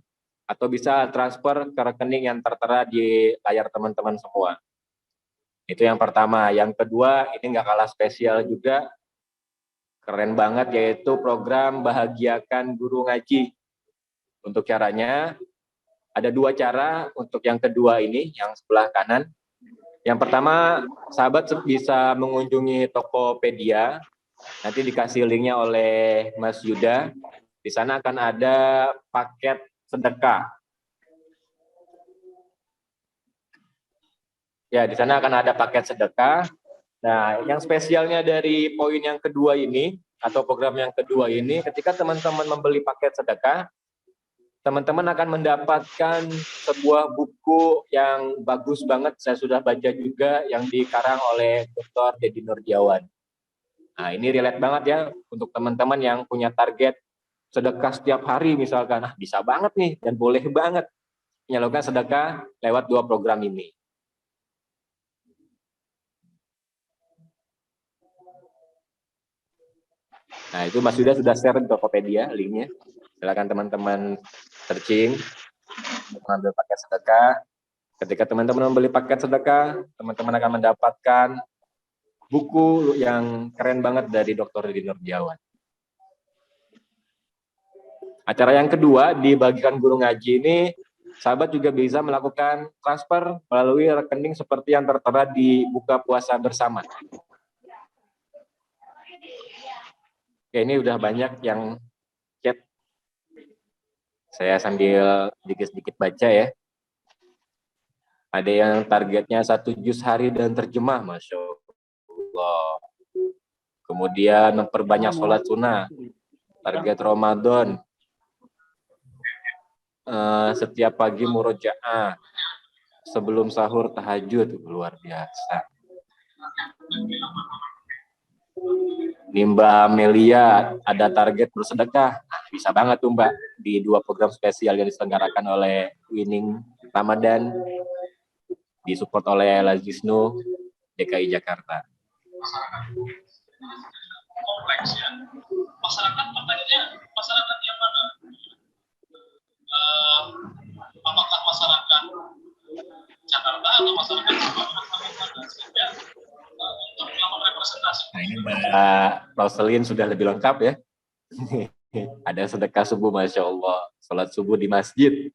atau bisa transfer ke rekening yang tertera di layar teman-teman semua. Itu yang pertama. Yang kedua, ini nggak kalah spesial juga. Keren banget, yaitu program Bahagiakan Guru Ngaji. Untuk caranya, ada dua cara untuk yang kedua ini, yang sebelah kanan. Yang pertama, sahabat bisa mengunjungi Tokopedia. Nanti dikasih linknya oleh Mas Yuda. Di sana akan ada paket sedekah. Ya, di sana akan ada paket sedekah. Nah, yang spesialnya dari poin yang kedua ini, atau program yang kedua ini, ketika teman-teman membeli paket sedekah, teman-teman akan mendapatkan sebuah buku yang bagus banget, saya sudah baca juga, yang dikarang oleh Dr. Dedi Nurjawan. Nah, ini relate banget ya untuk teman-teman yang punya target sedekah setiap hari misalkan. Nah, bisa banget nih dan boleh banget menyalurkan sedekah lewat dua program ini. Nah, itu Mas Yuda sudah share di Tokopedia linknya. Silakan teman-teman searching. mengambil paket sedekah. Ketika teman-teman membeli paket sedekah, teman-teman akan mendapatkan buku yang keren banget dari Dr. Ridin Nurdiawan. Acara yang kedua, di bagikan guru ngaji ini, sahabat juga bisa melakukan transfer melalui rekening seperti yang tertera di buka puasa bersama. Oke, ini udah banyak yang chat. Saya sambil sedikit-sedikit baca ya. Ada yang targetnya 1 juz hari dan terjemah, Masya Allah. Kemudian memperbanyak sholat sunnah. Target Ramadan. Setiap pagi murojaah. Sebelum sahur tahajud. Luar biasa. Mbak Amelia ada target bersedekah. Bisa banget tuh Mbak. Di 2 program spesial yang diselenggarakan oleh Winning Ramadan. Disupport oleh Lazisnu DKI Jakarta. Kompleks ya. Masyarakat pertanyaannya, masyarakat yang mana? Apakah masyarakat Jakarta atau masyarakat sehingga untuk melakukan representasi? Nah, ini Mbak Roselin sudah lebih lengkap ya. Ada sedekah subuh, Masya Allah. Salat subuh di masjid.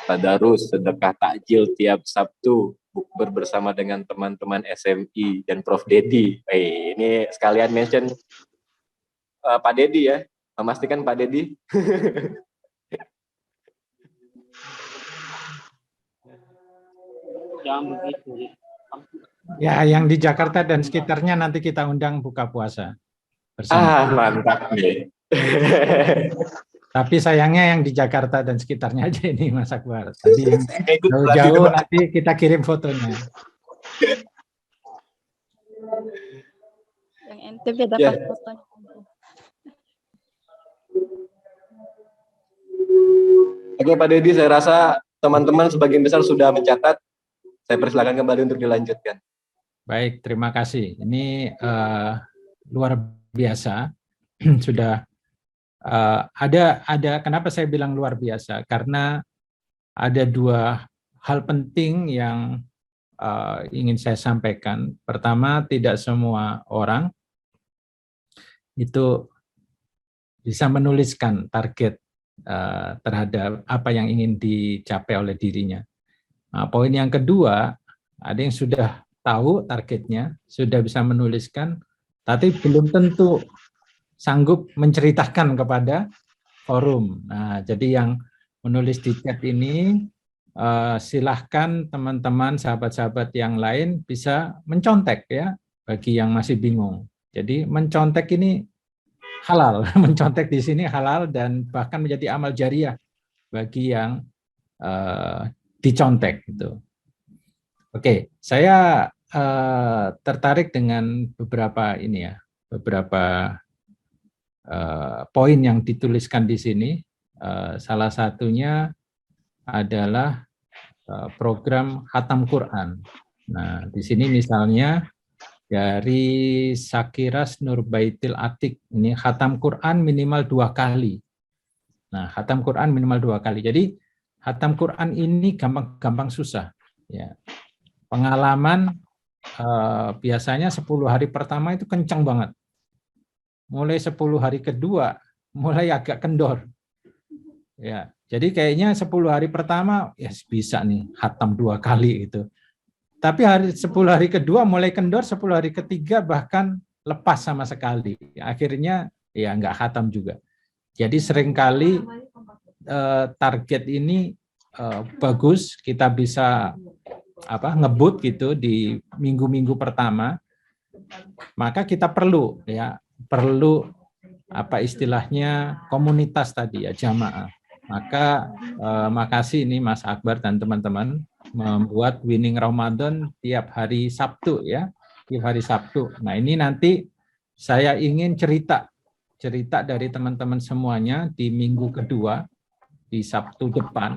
Tadarus, sedekah takjil tiap Sabtu, bukber bersama dengan teman-teman SMI dan Prof. Dedi. Ini sekalian mention Pak Dedi ya, memastikan Pak Dedi. Jangan begitu. Ya, yang di Jakarta dan sekitarnya nanti kita undang buka puasa bersama. Mantap nih. Tapi sayangnya yang di Jakarta dan sekitarnya aja ini Mas Akbar. Tadi yang jauh-jauh nanti kita kirim fotonya. Yang NTB dapat fotonya. Oke Pak Dedi, saya rasa teman-teman sebagian besar sudah mencatat. Saya persilakan kembali untuk dilanjutkan. Baik, terima kasih. Ini luar biasa. Sudah ada kenapa saya bilang luar biasa? Karena ada 2 hal penting yang ingin saya sampaikan. Pertama, tidak semua orang itu bisa menuliskan target terhadap apa yang ingin dicapai oleh dirinya. Nah, poin yang kedua, ada yang sudah tahu targetnya, sudah bisa menuliskan, tapi belum tentu sanggup menceritakan kepada forum. Nah, jadi yang menulis di chat ini, silahkan teman-teman, sahabat-sahabat yang lain bisa mencontek ya, bagi yang masih bingung. Jadi mencontek ini halal, mencontek di sini halal dan bahkan menjadi amal jariah bagi yang dicontek gitu. Oke, saya tertarik dengan beberapa ini ya, beberapa poin yang dituliskan di sini. Salah satunya adalah program Khatam Quran. Nah, di sini misalnya dari Sakiras Nurbaitil Atik, ini Khatam Quran minimal 2 kali. Nah, Khatam Quran minimal 2 kali. Jadi Khatam Quran ini gampang-gampang susah. Ya. Pengalaman biasanya 10 hari pertama itu kencang banget. Mulai 10 hari kedua mulai agak kendor. Ya, jadi kayaknya 10 hari pertama ya bisa nih khatam 2 kali itu. Tapi 10 hari kedua mulai kendor, 10 hari ketiga bahkan lepas sama sekali. Akhirnya ya nggak khatam juga. Jadi seringkali target ini bagus, kita bisa ngebut gitu di minggu-minggu pertama. Maka kita perlu istilahnya komunitas tadi ya, jamaah. Maka makasih ini Mas Akbar dan teman-teman membuat Winning Ramadan tiap hari Sabtu ya, tiap hari Sabtu. Nah, ini nanti saya ingin cerita dari teman-teman semuanya di minggu kedua di Sabtu depan,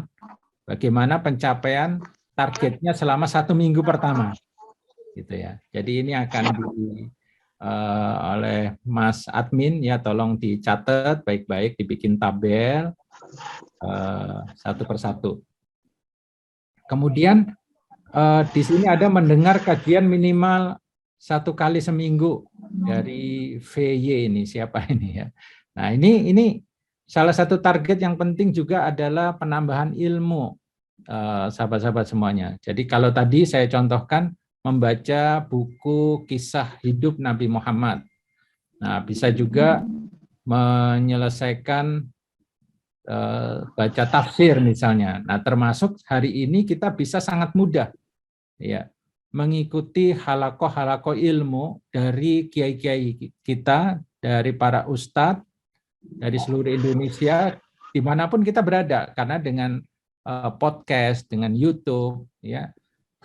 bagaimana pencapaian targetnya selama 1 minggu pertama, gitu ya. Jadi ini akan oleh Mas Admin ya, tolong dicatat baik-baik, dibikin tabel satu persatu. Kemudian di sini ada mendengar kajian minimal 1 kali seminggu dari VY ini, siapa ini ya. Nah, ini salah satu target yang penting juga adalah penambahan ilmu, sahabat-sahabat semuanya. Jadi kalau tadi saya contohkan membaca buku kisah hidup Nabi Muhammad. Nah, bisa juga menyelesaikan baca tafsir misalnya. Nah, termasuk hari ini kita bisa sangat mudah ya mengikuti halakoh-halakoh ilmu dari kiai-kiai kita, dari para ustadz, dari seluruh Indonesia, dimanapun kita berada, karena dengan podcast, dengan YouTube, ya.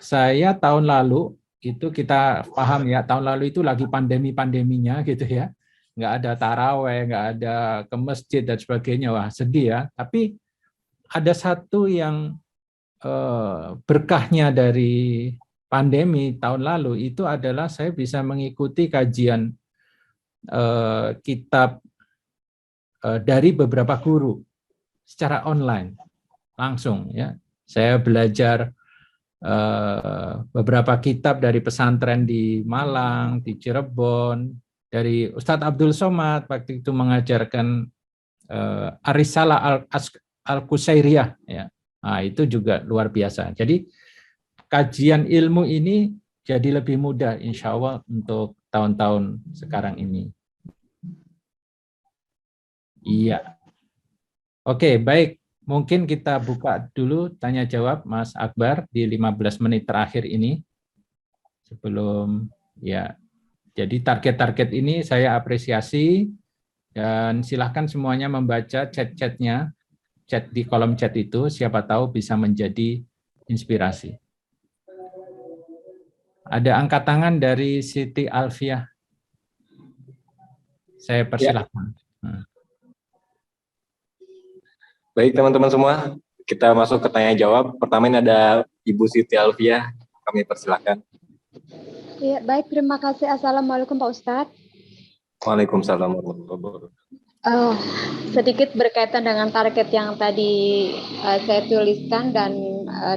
Saya tahun lalu itu kita paham ya, tahun lalu itu lagi pandemi-pandeminya gitu ya, nggak ada taraweh, nggak ada ke masjid dan sebagainya, wah sedih ya. Tapi ada satu yang berkahnya dari pandemi tahun lalu itu adalah saya bisa mengikuti kajian kitab dari beberapa guru secara online langsung ya. Saya belajar beberapa kitab dari pesantren di Malang, di Cirebon, dari Ustadz Abdul Somad waktu itu mengajarkan Ar-Risalah Al-Qusairiyah ya. Nah, itu juga luar biasa. Jadi kajian ilmu ini jadi lebih mudah insya Allah untuk tahun-tahun sekarang ini. Iya. Oke, baik. Mungkin kita buka dulu tanya jawab Mas Akbar di 15 menit terakhir ini. Sebelum ya. Jadi target-target ini saya apresiasi dan silahkan semuanya membaca chat-chatnya. Chat di kolom chat itu, siapa tahu bisa menjadi inspirasi. Ada angkat tangan dari Siti Alfiah. Saya persilahkan. Ya. Baik teman-teman semua, kita masuk ke tanya jawab. Pertama ini ada Ibu Siti Alfiah, kami persilahkan. Ya, baik, terima kasih. Assalamualaikum Pak Ustadz. Waalaikumsalam warahmatullahi wabarakatuh. Sedikit berkaitan dengan target yang tadi saya tuliskan dan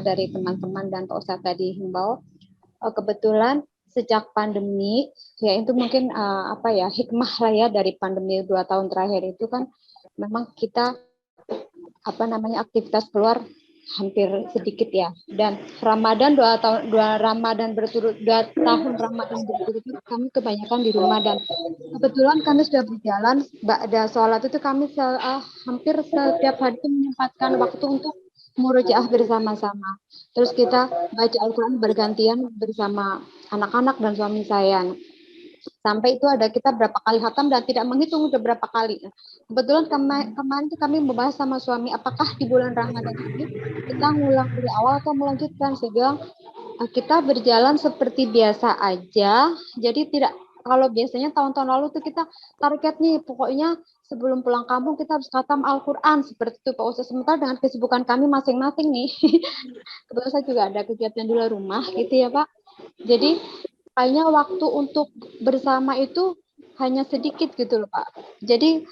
dari teman-teman dan Pak Ustadz tadi himbau. Kebetulan sejak pandemi, ya itu mungkin hikmah lah ya dari pandemi 2 tahun terakhir itu kan memang kita aktivitas keluar hampir sedikit ya, dan Ramadan 2 tahun Ramadan berturut 2 tahun Ramadan berturut kami kebanyakan di rumah, dan kebetulan kami sudah berjalan ba'da sholat itu kami hampir setiap hari itu menyempatkan waktu untuk murojaah bersama-sama. Terus kita baca Al-Quran bergantian bersama anak-anak dan suami saya. Sampai itu ada kita berapa kali khatam dan tidak menghitung udah berapa kali. Kebetulan kemarin itu kami membahas sama suami, apakah di bulan Ramadan ini kita ngulang dari awal atau melanjutkan. Saya bilang kita berjalan seperti biasa aja. Jadi tidak, kalau biasanya tahun-tahun lalu tuh kita target nih pokoknya sebelum pulang kampung kita harus khatam Al-Quran seperti itu Pak Ustadz. Sementara dengan kesibukan kami masing-masing nih, kebetulan saya juga ada kegiatan di luar rumah gitu ya Pak. Jadi kayaknya waktu untuk bersama itu hanya sedikit gitu loh Pak. Jadi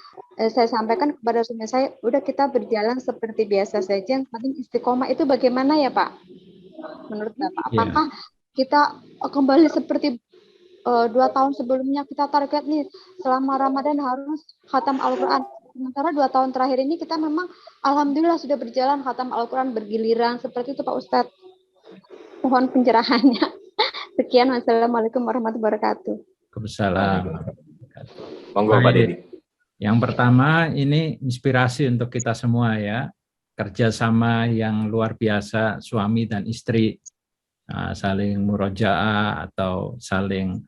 saya sampaikan kepada suami saya, udah kita berjalan seperti biasa saja, yang penting istiqomah. Itu bagaimana ya Pak? Menurut Bapak, apakah kita kembali seperti 2 tahun sebelumnya, kita target nih selama Ramadan harus khatam Al-Quran. Sementara 2 tahun terakhir ini kita memang alhamdulillah sudah berjalan khatam Al-Quran bergiliran seperti itu Pak Ustadz. Mohon pencerahannya. Sekian, wassalamualaikum warahmatullahi wabarakatuh. Waalaikumsalam. Monggo Pak Dedi. Yang pertama ini inspirasi untuk kita semua ya, kerjasama yang luar biasa suami dan istri, saling murojaah atau saling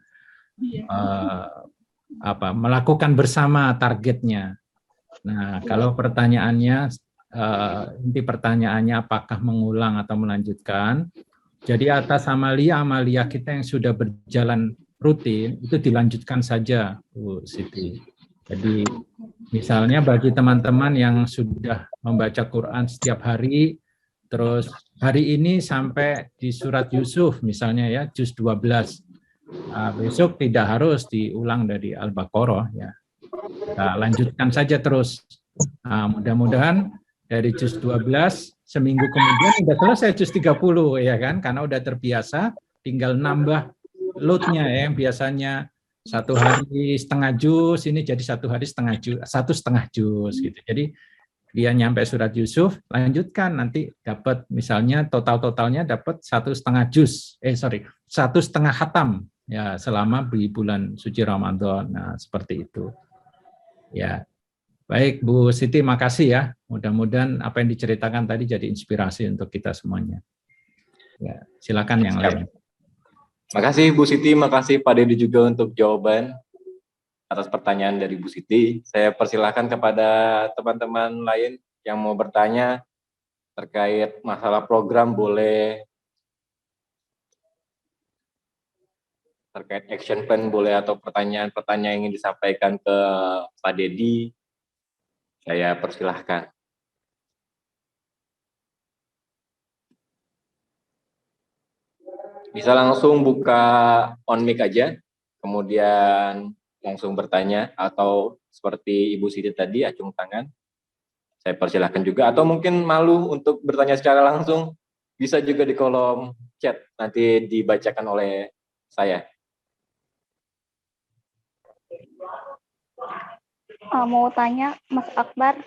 melakukan bersama targetnya. Nah kalau pertanyaannya inti pertanyaannya apakah mengulang atau melanjutkan? Jadi atas amalia kita yang sudah berjalan rutin itu dilanjutkan saja, Bu Siti. Jadi misalnya bagi teman-teman yang sudah membaca Quran setiap hari, terus hari ini sampai di surat Yusuf misalnya ya, juz 12. Besok tidak harus diulang dari Al-Baqarah ya. Nah, lanjutkan saja terus. Nah, mudah-mudahan dari juz 12 seminggu kemudian udah selesai juz 30 ya kan, karena udah terbiasa, tinggal nambah loadnya ya, yang biasanya 1 hari setengah juz, ini jadi 1 hari setengah juz, 1,5 juz gitu. Jadi dia nyampe surat Yusuf, lanjutkan nanti dapat misalnya totalnya dapat 1,5 juz, 1,5 khatam ya selama di bulan suci Ramadan. Nah, seperti itu. Ya. Baik Bu Siti, makasih ya. Mudah-mudahan apa yang diceritakan tadi jadi inspirasi untuk kita semuanya. Ya, silakan yang lain. Makasih Bu Siti, makasih Pak Dedi juga untuk jawaban atas pertanyaan dari Bu Siti. Saya persilahkan kepada teman-teman lain yang mau bertanya terkait masalah program, boleh terkait action plan boleh, atau pertanyaan-pertanyaan yang ingin disampaikan ke Pak Dedi, saya persilahkan. Bisa langsung buka on mic aja, kemudian langsung bertanya, atau seperti Ibu Siti tadi, acung tangan. Saya persilahkan juga, atau mungkin malu untuk bertanya secara langsung, bisa juga di kolom chat, nanti dibacakan oleh saya. Mau tanya Mas Akbar.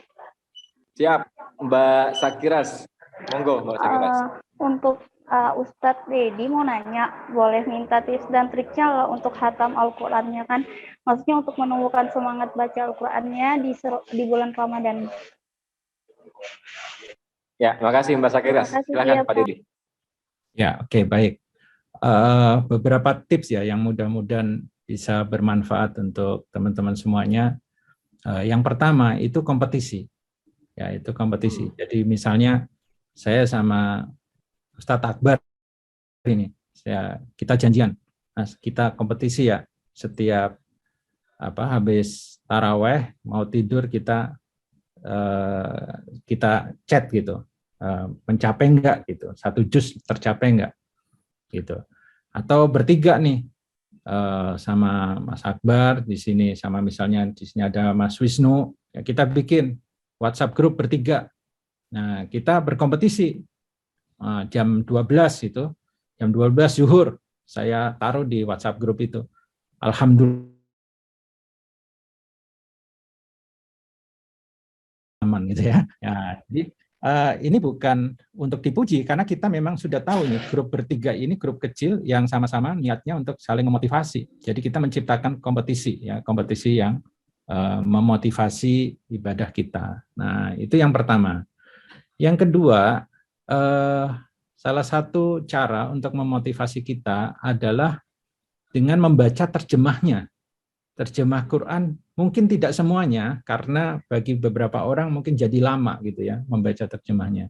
Siap, Mbak Sakiras. Monggo, Mbak Sakiras. Untuk Ustadz Dedi mau nanya, boleh minta tips dan triknya loh untuk khatam Al-Qur'annya kan? Maksudnya untuk menumbuhkan semangat baca Al-Qur'annya di bulan Ramadan. Ya, makasih Mbak Sakiras. Silakan Pak Dedi. Ya, oke, baik. Beberapa tips ya yang mudah-mudahan bisa bermanfaat untuk teman-teman semuanya. Yang pertama itu kompetisi. Ya, itu kompetisi. Jadi misalnya saya sama Ustadz Akbar ini, kita janjian, nah, kita kompetisi ya, setiap habis taraweh mau tidur kita chat gitu, mencapai enggak gitu, 1 juz tercapai enggak gitu, atau bertiga nih sama Mas Akbar di sini, sama misalnya di sini ada Mas Wisnu, ya kita bikin WhatsApp grup bertiga. Nah, kita berkompetisi. Jam 12 itu, jam 12 zuhur, saya taruh di WhatsApp grup itu. Alhamdulillah. Aman gitu ya. Jadi ini bukan untuk dipuji, karena kita memang sudah tahu nih, grup bertiga ini grup kecil yang sama-sama niatnya untuk saling memotivasi. Jadi kita menciptakan kompetisi, ya, kompetisi yang memotivasi ibadah kita. Nah, itu yang pertama. Yang kedua, salah satu cara untuk memotivasi kita adalah dengan membaca terjemahnya. Terjemah Quran mungkin tidak semuanya, karena bagi beberapa orang mungkin jadi lama gitu ya membaca terjemahnya.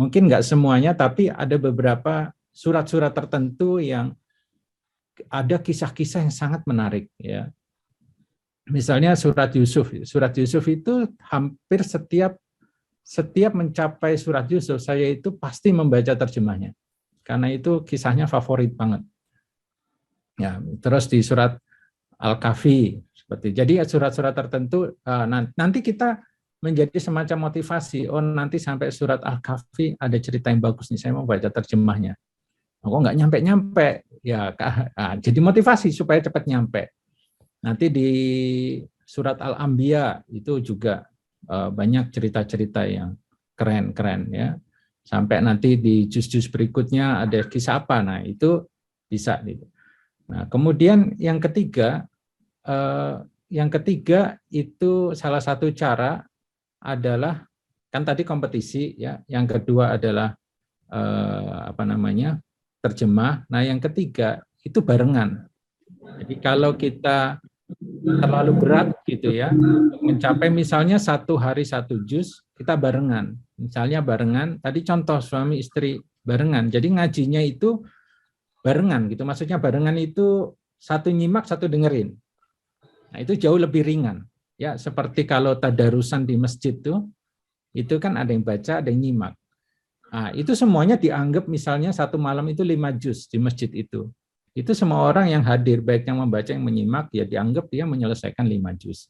Mungkin nggak semuanya, tapi ada beberapa surat-surat tertentu yang ada kisah-kisah yang sangat menarik ya. Misalnya surat Yusuf. Surat Yusuf itu hampir setiap mencapai surat Yusuf, saya itu pasti membaca terjemahnya, karena itu kisahnya favorit banget. Ya, terus di surat Al-Kahfi, jadi surat-surat tertentu nanti kita menjadi semacam motivasi. Oh, nanti sampai surat Al-Kahfi ada cerita yang bagus nih, saya mau baca terjemahnya. Kok nggak nyampe-nyampe? Ya, jadi motivasi supaya cepat nyampe. Nanti di surat Al-Anbiya itu juga banyak cerita-cerita yang keren-keren ya. Sampai nanti di juz-juz berikutnya ada kisah apa, nah itu bisa. Nah, kemudian yang ketiga itu salah satu cara adalah, kan tadi kompetisi ya. Yang kedua adalah terjemah. Nah, yang ketiga itu barengan. Jadi kalau kita terlalu berat gitu ya, untuk mencapai misalnya 1 hari 1 juz, kita barengan. Misalnya barengan, tadi contoh suami istri barengan. Jadi ngajinya itu barengan gitu. Maksudnya barengan itu satu nyimak, satu dengerin. Nah, itu jauh lebih ringan. Ya, seperti kalau tadarusan di masjid itu kan ada yang baca, ada yang nyimak. Nah, itu semuanya dianggap misalnya 1 malam itu 5 juz di masjid itu. Itu semua orang yang hadir, baik yang membaca yang menyimak, ya dianggap dia menyelesaikan 5 juz.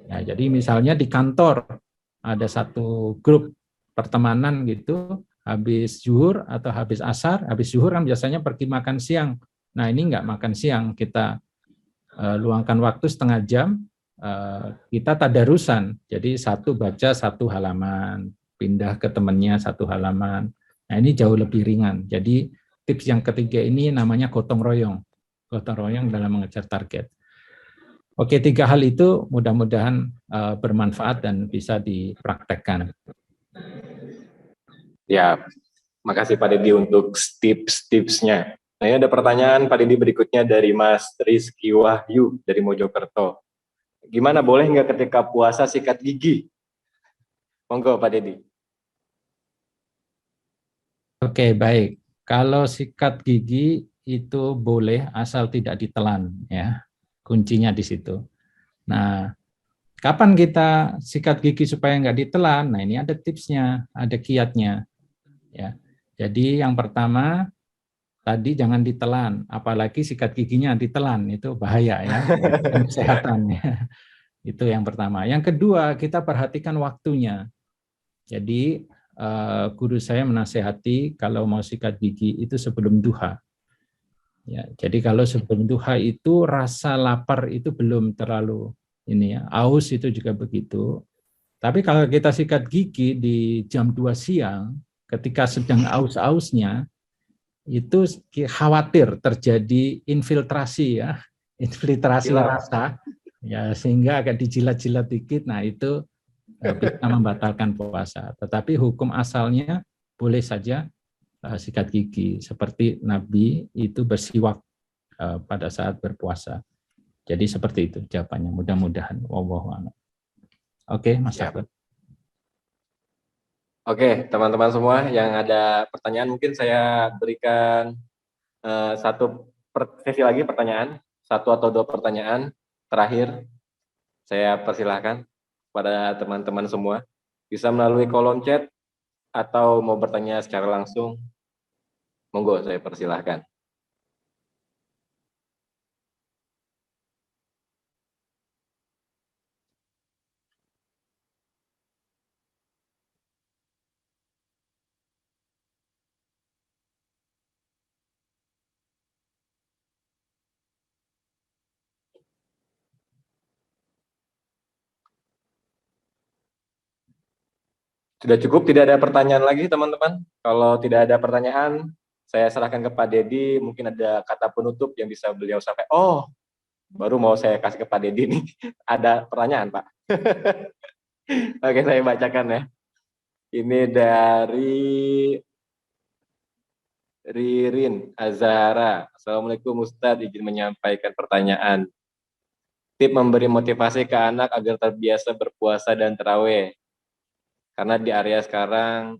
Ya, jadi misalnya di kantor ada satu grup pertemanan gitu, habis zuhur atau habis asar, habis zuhur kan biasanya pergi makan siang. Nah ini nggak makan siang, kita luangkan waktu setengah jam, kita tadarusan. Jadi satu baca satu halaman, pindah ke temannya satu halaman. Nah ini jauh lebih ringan. Jadi tips yang ketiga ini namanya gotong royong. Gotong royong dalam mengejar target. Oke, 3 hal itu mudah-mudahan bermanfaat dan bisa dipraktekkan. Ya, makasih Pak Dedi untuk tips-tipsnya. Nah, ini ada pertanyaan Pak Dedi berikutnya dari Mas Rizky Wahyu dari Mojokerto. Gimana, boleh nggak ketika puasa sikat gigi? Monggo Pak Dedi. Oke, baik. Kalau sikat gigi itu boleh asal tidak ditelan, ya. Kuncinya di situ. Nah, kapan kita sikat gigi supaya nggak ditelan? Nah, ini ada tipsnya, ada kiatnya. Ya, jadi yang pertama tadi jangan ditelan, apalagi sikat giginya ditelan, itu bahaya ya, kesehatan ya. Itu yang pertama. Yang kedua, kita perhatikan waktunya. Jadi guru saya menasehati kalau mau sikat gigi itu sebelum duha. Ya, jadi kalau sebelum duha itu rasa lapar itu belum terlalu ini ya, aus itu juga begitu. Tapi kalau kita sikat gigi di jam 2 siang, ketika sedang aus-ausnya, itu khawatir terjadi infiltrasi ya, infiltrasi rasa, ya sehingga agak dijilat-jilat dikit. Nah itu bisa membatalkan puasa. Tetapi hukum asalnya boleh saja sikat gigi, seperti Nabi itu bersiwak pada saat berpuasa. Jadi seperti itu jawabannya. Mudah-mudahan. Wallahu a'lam. Oke, Mas Afan. Oke, teman-teman semua yang ada pertanyaan, mungkin saya berikan satu sesi lagi pertanyaan, 1 atau 2 pertanyaan terakhir. Saya persilahkan pada teman-teman semua bisa melalui kolom chat atau mau bertanya secara langsung. Monggo, saya persilahkan. Sudah cukup, tidak ada pertanyaan lagi teman-teman. Kalau tidak ada pertanyaan, saya serahkan ke Pak Dedi, mungkin ada kata penutup yang bisa beliau sampaikan. Oh, baru mau saya kasih ke Pak Dedi nih. Ada pertanyaan, Pak. Oke, saya bacakan ya. Ini dari Ririn Azhara. Assalamualaikum Ustadz, izin menyampaikan pertanyaan. Tip memberi motivasi ke anak agar terbiasa berpuasa dan tarawih. Karena di area sekarang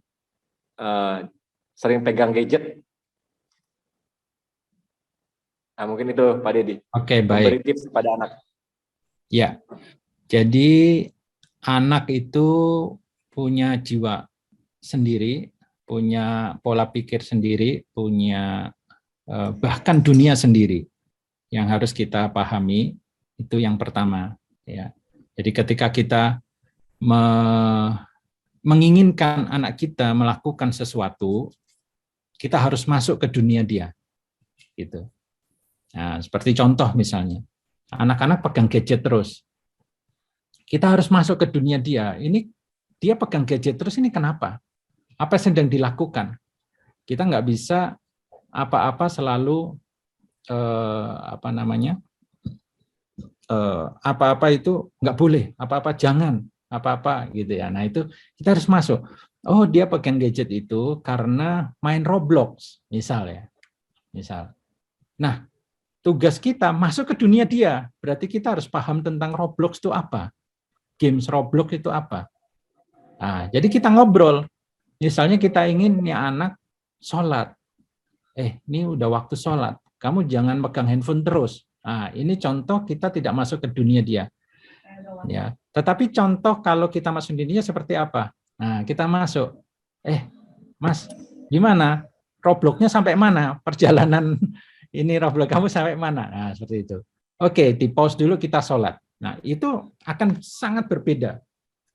sering pegang gadget. Nah, mungkin itu Pak Dedi. Oke, baik. Memberi tips pada anak. Ya, jadi anak itu punya jiwa sendiri, punya pola pikir sendiri, punya bahkan dunia sendiri yang harus kita pahami. Itu yang pertama. Ya, jadi ketika kita menginginkan anak kita melakukan sesuatu, kita harus masuk ke dunia dia. Gitu. Nah, seperti contoh misalnya, anak-anak pegang gadget terus. Kita harus masuk ke dunia dia. Ini dia pegang gadget terus, ini kenapa? Apa yang sedang dilakukan? Kita nggak bisa apa-apa selalu apa-apa itu nggak boleh, apa-apa jangan, apa-apa gitu ya. Nah itu kita harus masuk. Oh dia pegang gadget itu karena main Roblox misal ya, misal. Nah tugas kita masuk ke dunia dia, berarti kita harus paham tentang Roblox itu apa, games Roblox itu apa. Nah jadi kita ngobrol. Misalnya kita ingin nih anak sholat, ini udah waktu sholat, kamu jangan pegang handphone terus. Nah ini contoh kita tidak masuk ke dunia dia. Ya, tetapi contoh kalau kita masuk dunia seperti apa? Nah, kita masuk. Mas, gimana? Robloxnya sampai mana? Perjalanan ini Roblok kamu sampai mana? Nah, seperti itu. Oke, di pause dulu kita sholat. Nah, itu akan sangat berbeda.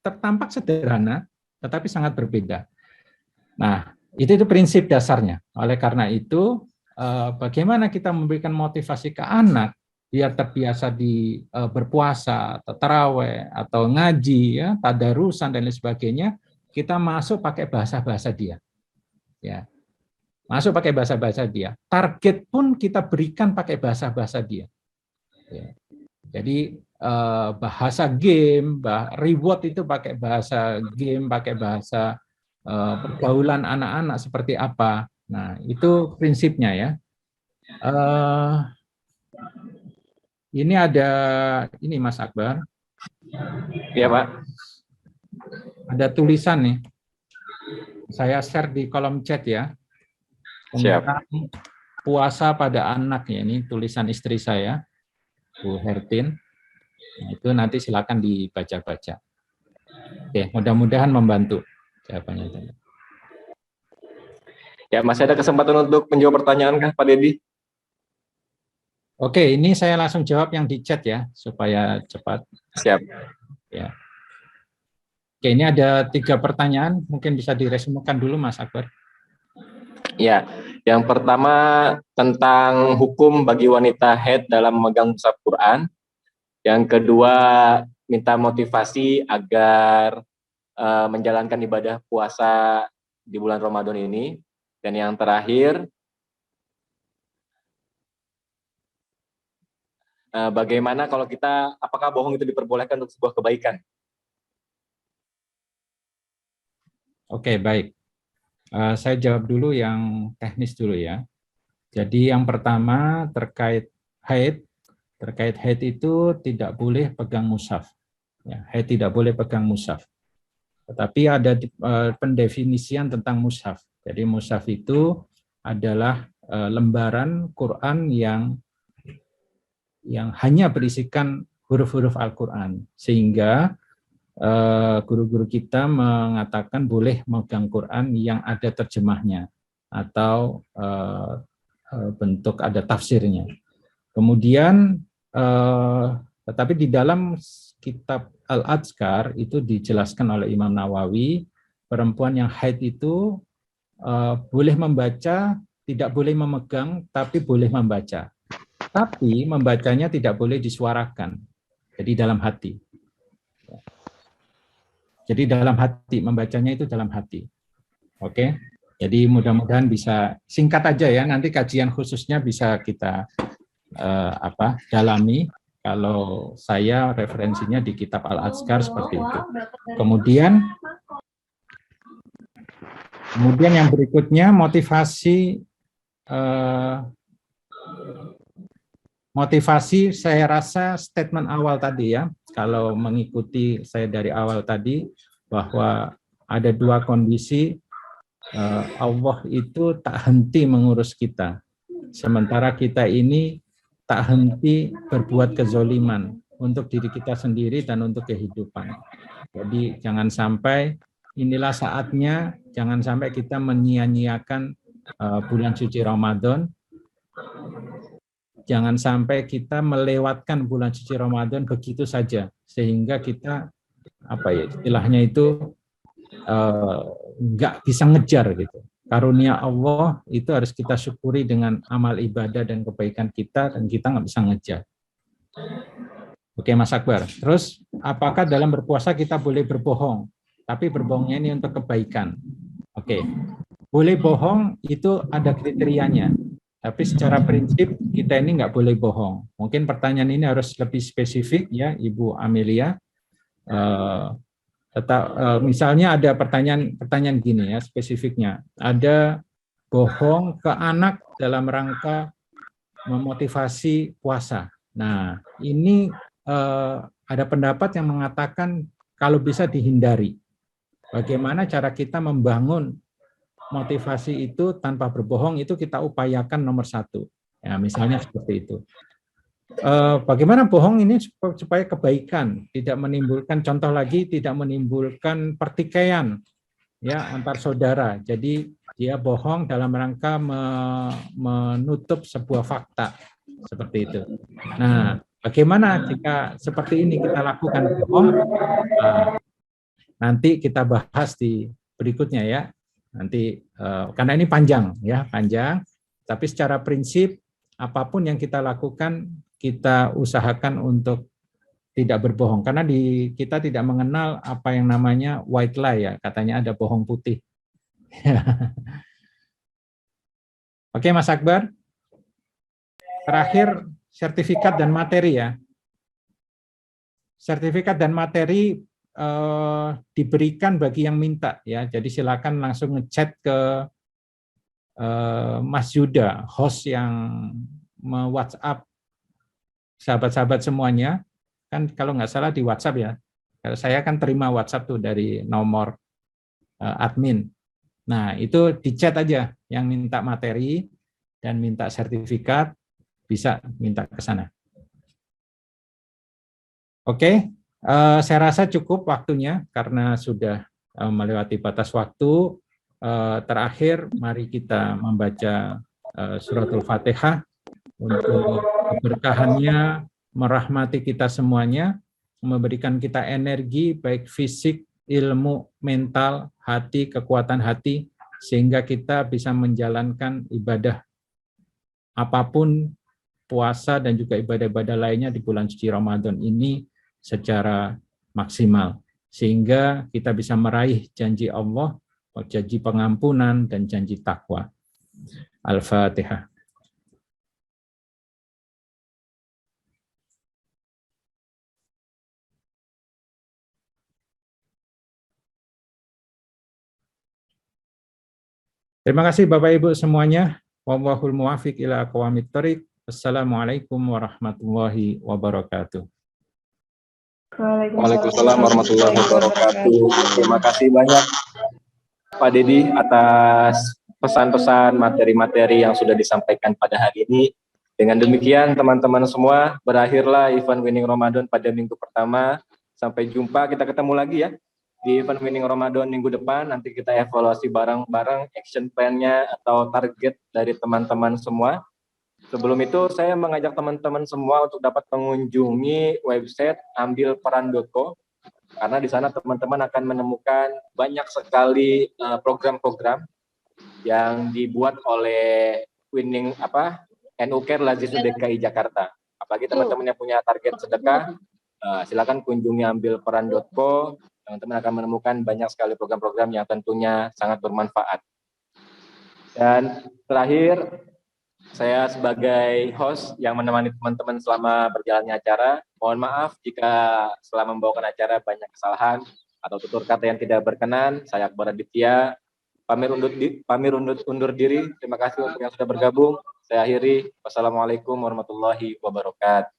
Tampak sederhana, tetapi sangat berbeda. Nah, itu prinsip dasarnya. Oleh karena itu, bagaimana kita memberikan motivasi ke anak biar terbiasa di berpuasa atau taraweh atau ngaji ya, tadarusan dan lain sebagainya, kita masuk pakai bahasa-bahasa dia. Ya. Masuk pakai bahasa-bahasa dia. Target pun kita berikan pakai bahasa-bahasa dia. Ya. Jadi bahasa game, reward itu pakai bahasa game, pakai bahasa pergaulan anak-anak seperti apa. Nah, itu prinsipnya ya. Ini ada ini Mas Akbar. Iya, Pak. Ada tulisan nih. Saya share di kolom chat ya. Tentang puasa pada anak ya. Ini tulisan istri saya, Bu Hertin. Nah, itu nanti silakan dibaca-baca. Oke, mudah-mudahan membantu jawabannya tadi. Ya, masih ada kesempatan untuk menjawab pertanyaan kan, Pak Dedi? Oke, ini saya langsung jawab yang di chat ya, supaya cepat. Siap. Ya. Oke, ini ada 3 pertanyaan, mungkin bisa diresumekan dulu Mas Akbar. Ya, yang pertama tentang hukum bagi wanita haid dalam memegang mushaf Quran. Yang kedua, minta motivasi agar menjalankan ibadah puasa di bulan Ramadan ini. Dan yang terakhir, bagaimana kalau kita, apakah bohong itu diperbolehkan untuk sebuah kebaikan? Oke, baik. Saya jawab dulu yang teknis dulu ya. Jadi yang pertama terkait haid. Terkait haid itu tidak boleh pegang mushaf. Ya, haid tidak boleh pegang mushaf. Tetapi ada pendefinisian tentang mushaf. Jadi mushaf itu adalah lembaran Quran yang hanya berisikan huruf-huruf Al-Quran. Sehingga guru-guru kita mengatakan boleh megang Quran yang ada terjemahnya atau bentuk ada tafsirnya. Kemudian tetapi di dalam kitab Al-Adhkar itu dijelaskan oleh Imam Nawawi, perempuan yang haid itu boleh membaca, tidak boleh memegang, tapi boleh membaca. Tapi membacanya tidak boleh disuarakan, jadi dalam hati. Jadi dalam hati, membacanya itu dalam hati. Oke, jadi mudah-mudahan bisa singkat aja ya. Nanti kajian khususnya bisa kita dalami. Kalau saya referensinya di kitab Al-Adhkar seperti itu. Kemudian yang berikutnya motivasi saya rasa statement awal tadi ya. Kalau mengikuti saya dari awal tadi bahwa ada 2 kondisi, Allah itu tak henti mengurus kita. Sementara kita ini tak henti berbuat kezoliman untuk diri kita sendiri dan untuk kehidupan. Jadi jangan sampai inilah saatnya, jangan sampai kita menyia-nyiakan bulan suci Ramadan. Jangan sampai kita melewatkan bulan suci Ramadan begitu saja, sehingga kita istilahnya itu nggak bisa ngejar gitu. Karunia Allah itu harus kita syukuri dengan amal ibadah dan kebaikan kita, dan kita nggak bisa ngejar. Oke Mas Akbar. Terus apakah dalam berpuasa kita boleh berbohong? Tapi berbohongnya ini untuk kebaikan. Oke. Boleh bohong itu ada kriterianya. Tapi secara prinsip kita ini nggak boleh bohong. Mungkin pertanyaan ini harus lebih spesifik ya Ibu Amelia. Misalnya ada pertanyaan gini ya spesifiknya. Ada bohong ke anak dalam rangka memotivasi puasa. Nah ini ada pendapat yang mengatakan kalau bisa dihindari. Bagaimana cara kita membangun motivasi itu tanpa berbohong, itu kita upayakan nomor 1. Ya, misalnya seperti itu. Bagaimana bohong ini supaya kebaikan, tidak menimbulkan, contoh lagi, tidak menimbulkan pertikaian ya antar saudara. Jadi dia bohong dalam rangka menutup sebuah fakta seperti itu. Nah, bagaimana jika seperti ini kita lakukan bohong? Nanti kita bahas di berikutnya ya. Nanti karena ini panjang ya, panjang. Tapi secara prinsip apapun yang kita lakukan kita usahakan untuk tidak berbohong karena kita tidak mengenal apa yang namanya white lie ya, katanya ada bohong putih. Oke Mas Akbar. Terakhir sertifikat dan materi ya. Sertifikat dan materi diberikan bagi yang minta ya. Jadi silakan langsung ngechat ke Mas Yuda, host yang WhatsApp sahabat-sahabat semuanya. Kan kalau nggak salah di WhatsApp ya. Kalau saya kan terima WhatsApp tuh dari nomor admin. Nah, itu di chat aja yang minta materi dan minta sertifikat bisa minta ke sana. Oke, saya rasa cukup waktunya karena sudah melewati batas waktu. Terakhir, mari kita membaca suratul Fatihah untuk keberkahannya, merahmati kita semuanya, memberikan kita energi baik fisik, ilmu, mental, hati, kekuatan hati, sehingga kita bisa menjalankan ibadah apapun, puasa dan juga ibadah-ibadah lainnya di bulan suci Ramadan ini secara maksimal. Sehingga kita bisa meraih janji Allah, janji pengampunan, dan janji takwa. Al-Fatihah. Terima kasih Bapak Ibu semuanya. Wallahul muwaffiq ila aqwamit thoriq. Assalamualaikum warahmatullahi wabarakatuh. Waalaikumsalam warahmatullahi wabarakatuh. Terima kasih banyak Pak Dedi atas pesan-pesan materi-materi yang sudah disampaikan pada hari ini. Dengan demikian teman-teman semua, berakhirlah event Winning Ramadan pada minggu pertama. Sampai jumpa, kita ketemu lagi ya di event Winning Ramadan minggu depan. Nanti kita evaluasi bareng-bareng action plan-nya atau target dari teman-teman semua. Sebelum itu saya mengajak teman-teman semua untuk dapat mengunjungi website ambilperan.co karena di sana teman-teman akan menemukan banyak sekali program-program yang dibuat oleh Winning NU Care Lazizu DKI Jakarta. Apalagi teman-teman yang punya target sedekah, silakan kunjungi ambilperan.co. Teman-teman akan menemukan banyak sekali program-program yang tentunya sangat bermanfaat. Dan terakhir, saya sebagai host yang menemani teman-teman selama berjalannya acara, mohon maaf jika setelah membawakan acara banyak kesalahan atau tutur kata yang tidak berkenan. Saya Akbar Aditya, pamit undur diri. Terima kasih untuk yang sudah bergabung. Saya akhiri. Wassalamualaikum warahmatullahi wabarakatuh.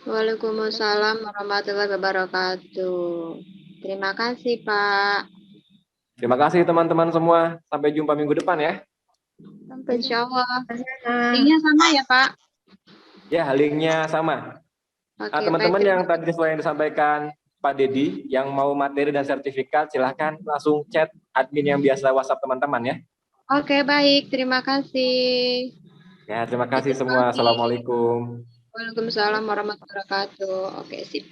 Waalaikumsalam warahmatullahi wabarakatuh. Terima kasih, Pak. Terima kasih teman-teman semua. Sampai jumpa minggu depan ya. Sampai insya Allah. Linknya sama ya, Pak? Ya, linknya sama. Oke, teman-teman baik. yang tadi sesuai yang disampaikan Pak Dedi, yang mau materi dan sertifikat, silahkan langsung chat admin yang biasa WhatsApp teman-teman ya. Oke, baik. Terima kasih. Ya, terima kasih semua. Assalamualaikum. Waalaikumsalam warahmatullahi wabarakatuh. Oke, sip.